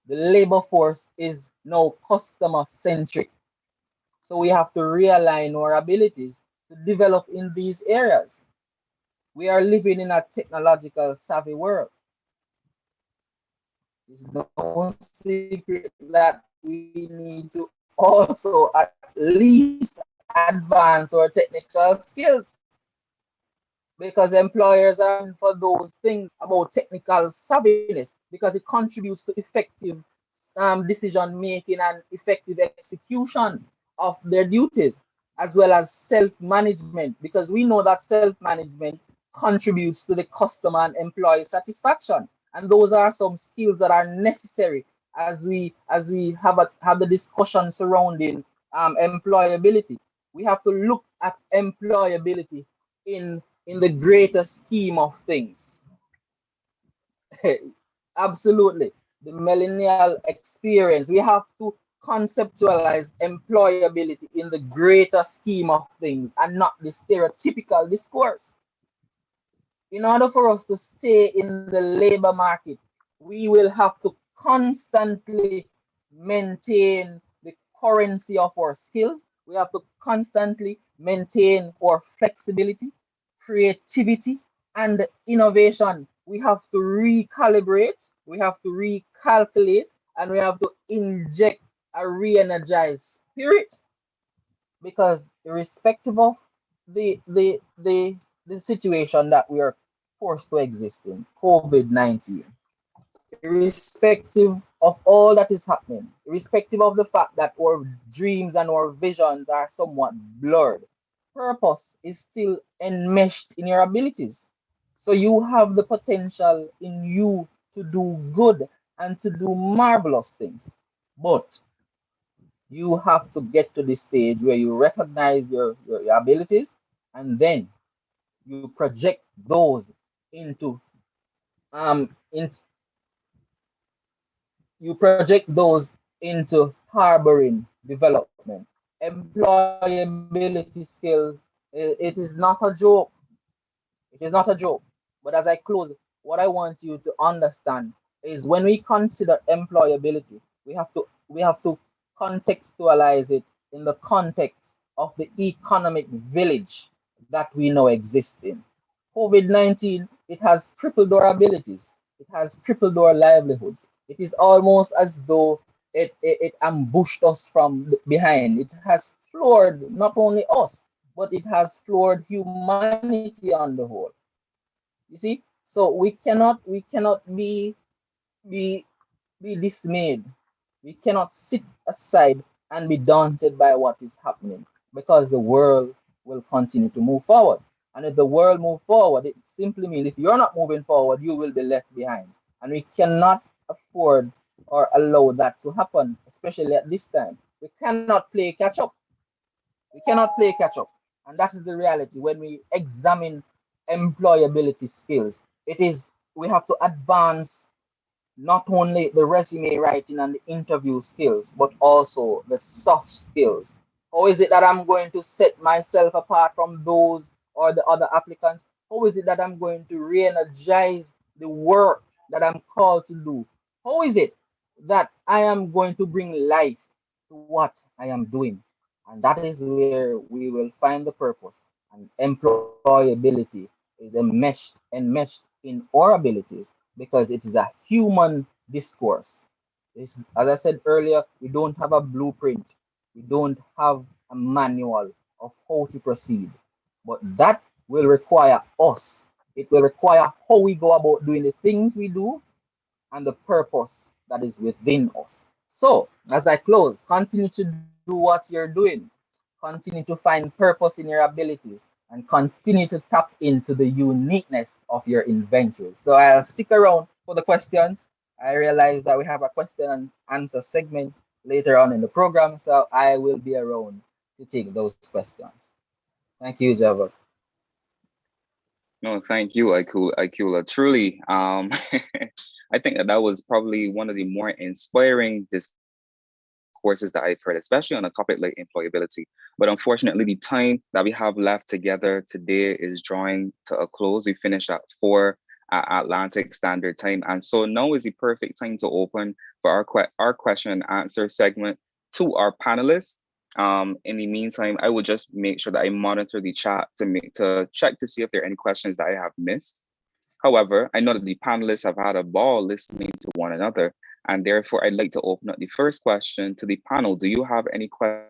The labor force is now customer centric. So we have to realign our abilities to develop in these areas. We are living in a technological savvy world. It's no secret that we need to also at least advance our technical skills, because employers are in for those things about technical savviness, because it contributes to effective decision making and effective execution of their duties, as well as self-management, because we know that self-management contributes to the customer and employee satisfaction. And those are some skills that are necessary as we have the discussion surrounding employability. We have to look at employability in the greater scheme of things. Absolutely. The millennial experience. We have to conceptualize employability in the greater scheme of things and not the stereotypical discourse. In order for us to stay in the labor market, we will have to constantly maintain the currency of our skills. We have to constantly maintain our flexibility, creativity, and innovation. We have to recalibrate, we have to recalculate, and we have to inject a re-energized spirit, because irrespective of the situation that we are forced to exist in, COVID-19, irrespective of all that is happening, irrespective of the fact that our dreams and our visions are somewhat blurred, purpose is still enmeshed in your abilities. So you have the potential in you to do good and to do marvelous things. But you have to get to the stage where you recognize your abilities, and then you project those into in you project those into harboring development. Employability skills, it is not a joke. It is not a joke. But as I close, what I want you to understand is when we consider employability, we have to contextualize it in the context of the economic village that we now exist in. COVID-19, it has crippled our abilities. It has crippled our livelihoods. It is almost as though it ambushed us from behind. It has floored not only us, but it has floored humanity on the whole. You see, so we cannot be be dismayed. We cannot sit aside and be daunted by what is happening, because the world will continue to move forward. And if the world move forward, it simply means if you're not moving forward, you will be left behind. And we cannot afford or allow that to happen, especially at this time. We cannot play catch up. We cannot play catch up. And that is the reality when we examine employability skills. It is, we have to advance not only the resume writing and the interview skills, but also the soft skills. How is it that I'm going to set myself apart from those or the other applicants? How is it that I'm going to re-energize the work that I'm called to do? How is it that I am going to bring life to what I am doing? And that is where we will find the purpose. And employability is enmeshed in our abilities because it is a human discourse. As I said earlier, we don't have a blueprint. We don't have a manual of how to proceed. But that will require us. It will require how we go about doing the things we do and the purpose that is within us. So, as I close, continue to do what you're doing. Continue to find purpose in your abilities and continue to tap into the uniqueness of your inventions. So I'll stick around for the questions. I realize that we have a question and answer segment later on in the program, so I will be around to take those questions. Thank you, Javed. No, thank you, Ikula. Truly, I think that was probably one of the more inspiring discourses that I've heard, especially on a topic like employability. But unfortunately, the time that we have left together today is drawing to a close. We finished at 4 at Atlantic Standard Time. And so now is the perfect time to open for our question and answer segment to our panelists. In the meantime, I will just make sure that I monitor the chat to check to see if there are any questions that I have missed. However, I know that the panelists have had a ball listening to one another, and therefore I'd like to open up the first question to the panel. Do you have any questions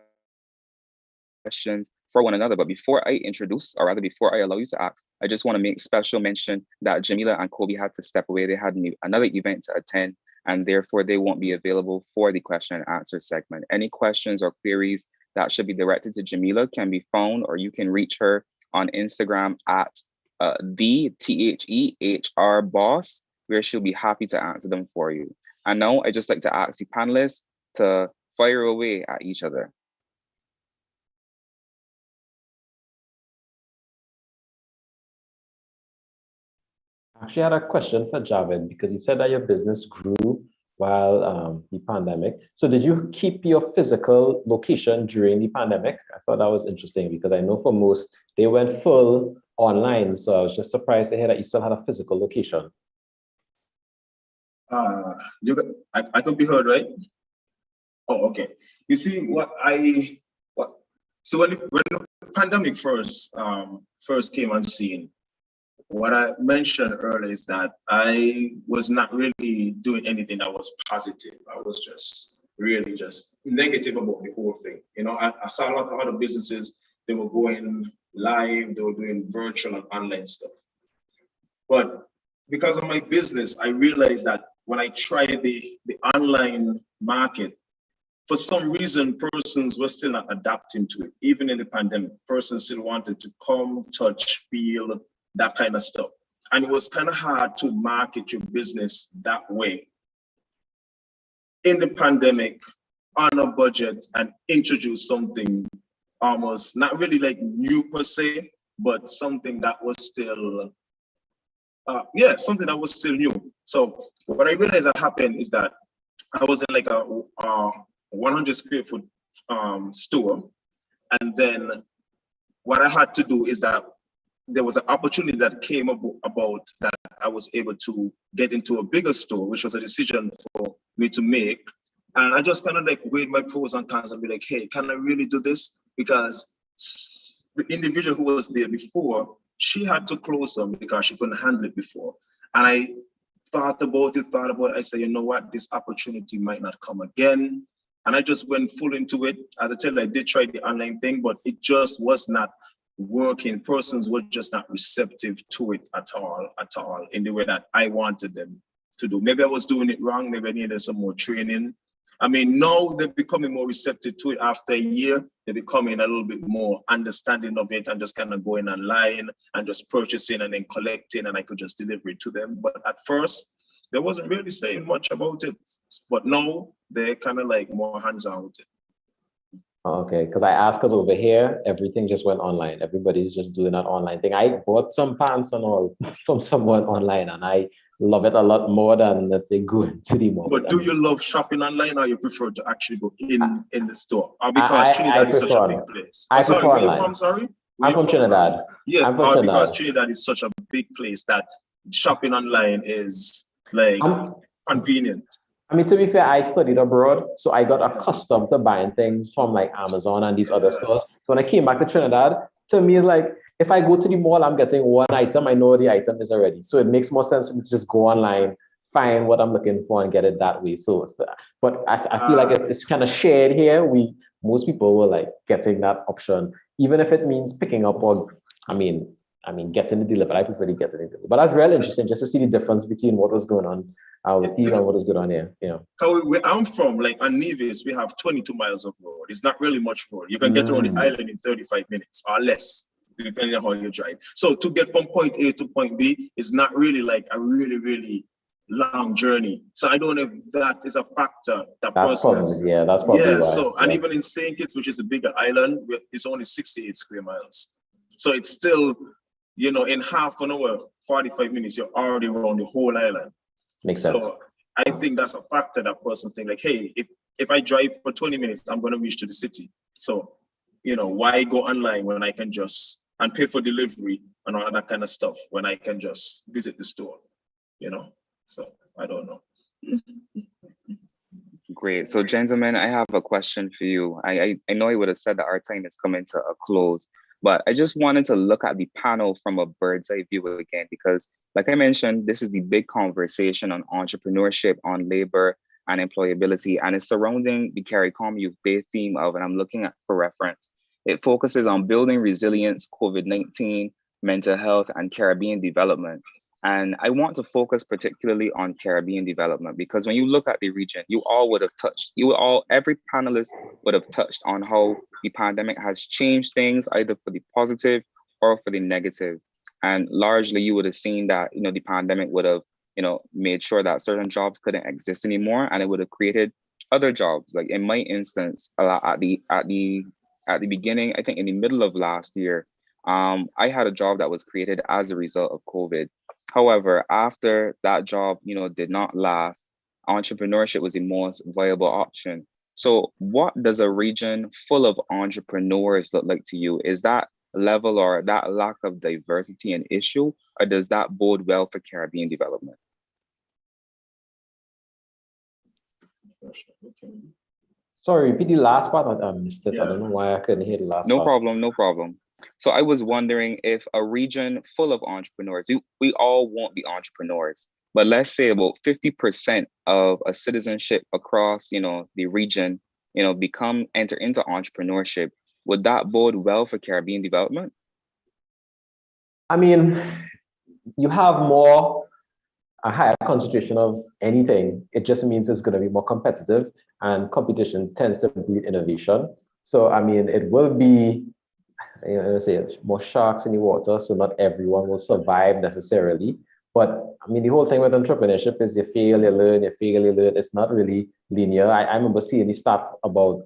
for one another? But before I introduce, or rather before I allow you to ask, I just want to make special mention that Jameela and Kobie had to step away. They had another event to attend, and therefore they won't be available for the question and answer segment. Any questions or queries that should be directed to Jameela can be found, or you can reach her on Instagram at the THEHR boss, where she'll be happy to answer them for you. And now I just like to ask the panelists to fire away at each other. Actually, I had a question for Javed because you said that your business grew while the pandemic. So did you keep your physical location during the pandemic? I thought that was interesting because I know for most, they went full online. So I was just surprised to hear that you still had a physical location. I could be heard, right? Oh, okay. You see, so when the pandemic first came on scene, what I mentioned earlier is that I was not really doing anything that was positive. I was just really just negative about the whole thing. You know, I saw a lot of other businesses, they were going live, they were doing virtual and online stuff. But because of my business, I realized that when I tried the online market, for some reason, persons were still not adapting to it. Even in the pandemic, persons still wanted to come, touch, feel, that kind of stuff. And it was kind of hard to market your business that way in the pandemic on a budget and introduce something almost not really like new per se, but something that was still, something that was still new. So what I realized that happened is that I was in like a 100 square foot store. And then what I had to do is that there was an opportunity that came about that I was able to get into a bigger store, which was a decision for me to make. And I just kind of like weighed my pros and cons and be like, hey, can I really do this? Because the individual who was there before, she had to close them because she couldn't handle it before. And I thought about it. I said, you know what, this opportunity might not come again. And I just went full into it. As I tell you, I did try the online thing, but it just was not working. Persons were just not receptive to it at all, in the way that I wanted them to do. Maybe I was doing it wrong. Maybe I needed some more training. I mean, now they're becoming more receptive to it after a year. They're becoming a little bit more understanding of it and just kind of going online and just purchasing and then collecting, and I could just deliver it to them. But at first, they wasn't really saying much about it. But now they're kind of like more hands-on with it. Okay, because I asked because over here everything just went online. Everybody's just doing that online thing. I bought some pants and all from someone online, and I love it a lot more than, let's say, going to the mall. But do you love shopping online, or you prefer to actually go in the store? Because Trinidad is such a big place. I sorry, prefer where online. you from? Sorry, I'm from Trinidad. Yeah, I'm from because Trinidad. Trinidad is such a big place that shopping online is like convenient. I mean, to be fair, I studied abroad, so I got accustomed to buying things from like Amazon and these other stores. So when I came back to Trinidad, to me, it's like, if I go to the mall, I'm getting one item, I know the item is already. So it makes more sense for me to just go online, find what I'm looking for and get it that way. So, but I feel like it's kind of shared here. Most people were like getting that option, even if it means picking up or, I mean, getting it delivered. I prefer to get it delivered. But that's really interesting just to see the difference between what was going on with you and what is going on here. You know. So where I'm from, like on Nevis, we have 22 miles of road. It's not really much road. You can get around the island in 35 minutes or less, depending on how you drive. So to get from point A to point B is not really like a really, really long journey. So I don't know if that is a factor that that's probably why. So and even in St. Kitts, which is a bigger island, it's only 68 square miles. So it's still, you know, in half an hour, 45 minutes, you're already around the whole island. Makes sense. So I think that's a factor that person think like, hey, if I drive for 20 minutes, I'm going to reach to the city. So, you know, why go online when I can just, and pay for delivery and all that kind of stuff when I can just visit the store, you know? So I don't know. Great. So gentlemen, I have a question for you. I know I would have said that our time is coming to a close, but I just wanted to look at the panel from a bird's eye view again, because like I mentioned, this is the big conversation on entrepreneurship, on labor and employability, and it's surrounding the CARICOM Youth Day theme of, and I'm looking at for reference, it focuses on building resilience, COVID-19, mental health, and Caribbean development. And I want to focus particularly on Caribbean development, because when you look at the region, every panelist would have touched on how the pandemic has changed things, either for the positive or for the negative. And largely you would have seen that, you know, the pandemic would have, you know, made sure that certain jobs couldn't exist anymore, and it would have created other jobs. Like in my instance, at the beginning, I think in the middle of last year, I had a job that was created as a result of COVID. However, after that job, you know, did not last, entrepreneurship was the most viable option. So what does a region full of entrepreneurs look like to you? Is that level or that lack of diversity an issue, or does that bode well for Caribbean development? Sorry, repeat the last part. I missed it. I don't know why I couldn't hear the last part. No problem. So I was wondering if a region full of entrepreneurs, we all won't be entrepreneurs, but let's say about 50% of a citizenship across, you know, the region, you know, enter into entrepreneurship, would that bode well for Caribbean development? I mean, you have a higher concentration of anything. It just means it's going to be more competitive, and competition tends to breed innovation. So, I mean, it will be, you know, say more sharks in the water, so not everyone will survive necessarily. But I mean, the whole thing with entrepreneurship is you fail, you learn, you fail, you learn. It's not really linear. I remember seeing the stat about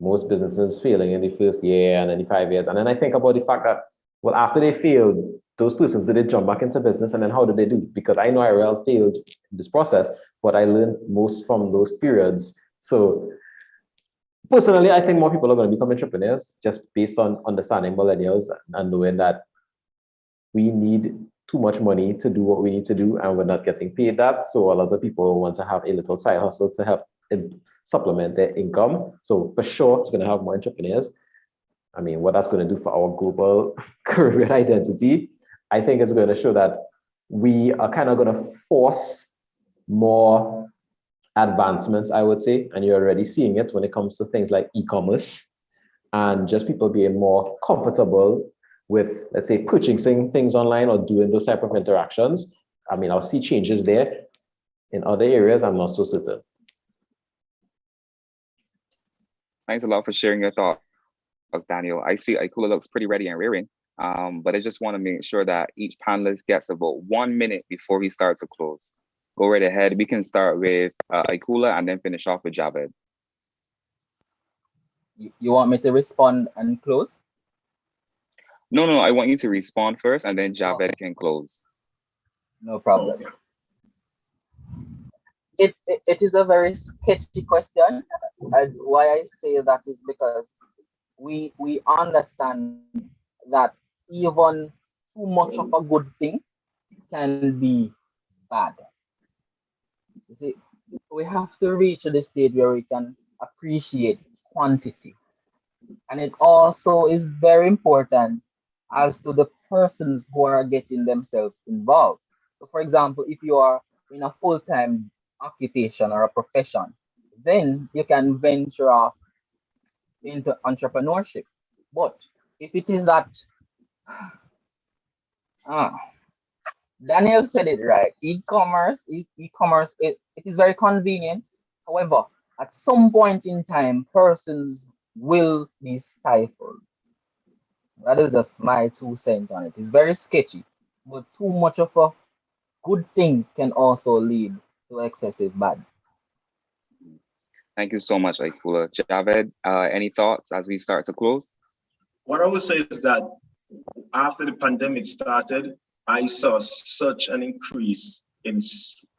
most businesses failing in the first year and then the 5 years. And then I think about the fact that, well, after they failed, those persons, did they jump back into business? And then how did they do? Because I know I well failed in this process, but I learned most from those periods. So personally, I think more people are going to become entrepreneurs just based on understanding millennials and knowing that we need too much money to do what we need to do, and we're not getting paid that. So a lot of people want to have a little side hustle to help supplement their income. So for sure, it's going to have more entrepreneurs. I mean, what that's going to do for our global Caribbean identity, I think it's going to show that we are kind of going to force more advancements, I would say, and you're already seeing it when it comes to things like e-commerce and just people being more comfortable with, let's say, purchasing things online or doing those type of interactions. I mean, I'll see changes there. In other areas, I'm not so certain. Thanks a lot for sharing your thoughts, Daniel. I see Ikula looks pretty ready and rearing, but I just want to make sure that each panelist gets about 1 minute before we start to close. Go right ahead. We can start with Ikula and then finish off with Javed. You want me to respond and close? No, I want you to respond first, and then Javed can close. No problem. It is a very sketchy question, and why I say that is because we understand that even too much of a good thing can be bad. You see, we have to reach the stage where we can appreciate quantity. And it also is very important as to the persons who are getting themselves involved. So, for example, if you are in a full-time occupation or a profession, then you can venture off into entrepreneurship. But if it is that, Daniel said it right. E-commerce, it is very convenient. However, at some point in time, persons will be stifled. That is just my 2 cents on it. It's very sketchy, but too much of a good thing can also lead to excessive bad. Thank you so much, Ikula. Javed, any thoughts as we start to close? What I would say is that after the pandemic started, I saw such an increase in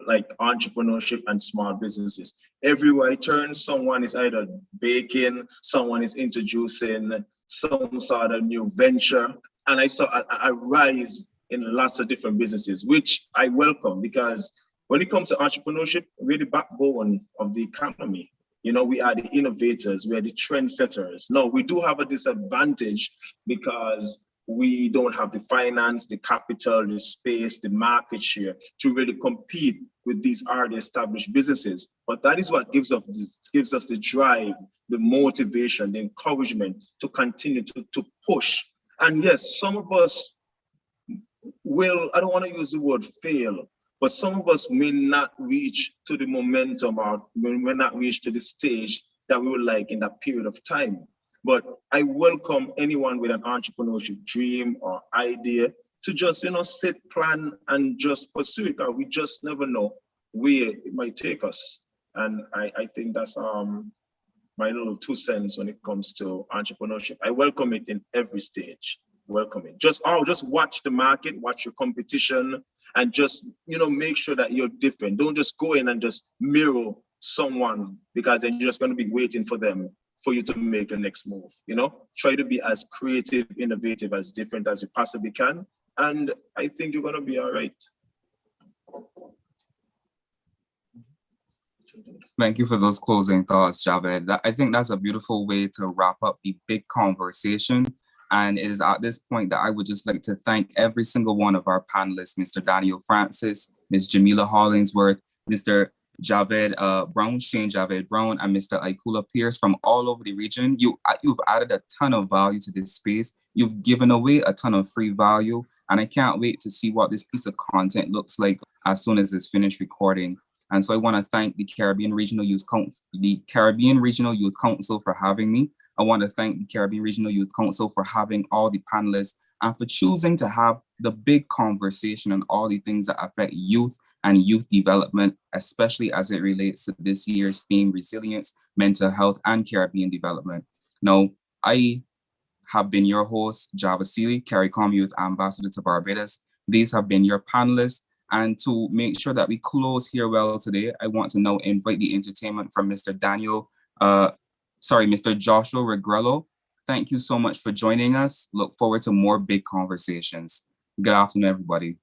like entrepreneurship and small businesses. Everywhere I turn, someone is either baking, someone is introducing some sort of new venture. And I saw a rise in lots of different businesses, which I welcome, because when it comes to entrepreneurship, we're the backbone of the economy. You know, we are the innovators, we are the trendsetters. No, we do have a disadvantage because we don't have the finance, the capital, the space, the market share to really compete with these already established businesses. But that is what gives us the drive, the motivation, the encouragement to continue to push. And yes, some of us will, I don't want to use the word fail, but some of us may not reach to the momentum or may not reach to the stage that we would like in that period of time. But I welcome anyone with an entrepreneurship dream or idea to just, set, plan, and just pursue it. We just never know where it might take us. And I think that's my little 2 cents when it comes to entrepreneurship. I welcome it in every stage. Welcome it. Just watch the market, watch your competition, and just, make sure that you're different. Don't just go in and just mirror someone, because then you're just going to be waiting for them for you to make the next move. Try to be as creative, innovative, as different as you possibly can. And I think you're going to be all right. Thank you for those closing thoughts, Javed. I think that's a beautiful way to wrap up the big conversation. And it is at this point that I would just like to thank every single one of our panelists, Mr. Daniel Francis, Ms. Jameela Hollingsworth, Mr. Javed Browne, Shane Javed Browne, and Mr. Ikula Pearce from all over the region. You've added a ton of value to this space. You've given away a ton of free value, and I can't wait to see what this piece of content looks like as soon as it's finished recording. And so I want to thank the Caribbean Regional Youth Council for having me. I want to thank the Caribbean Regional Youth Council for having all the panelists and for choosing to have the big conversation on all the things that affect youth and youth development, especially as it relates to this year's theme, resilience, mental health, and Caribbean development. Now, I have been your host, Javed, CARICOM Youth Ambassador to Barbados. These have been your panelists. And to make sure that we close here well today, I want to now invite the entertainment from Mr. Joshua Regrello. Thank you so much for joining us. Look forward to more big conversations. Good afternoon, everybody.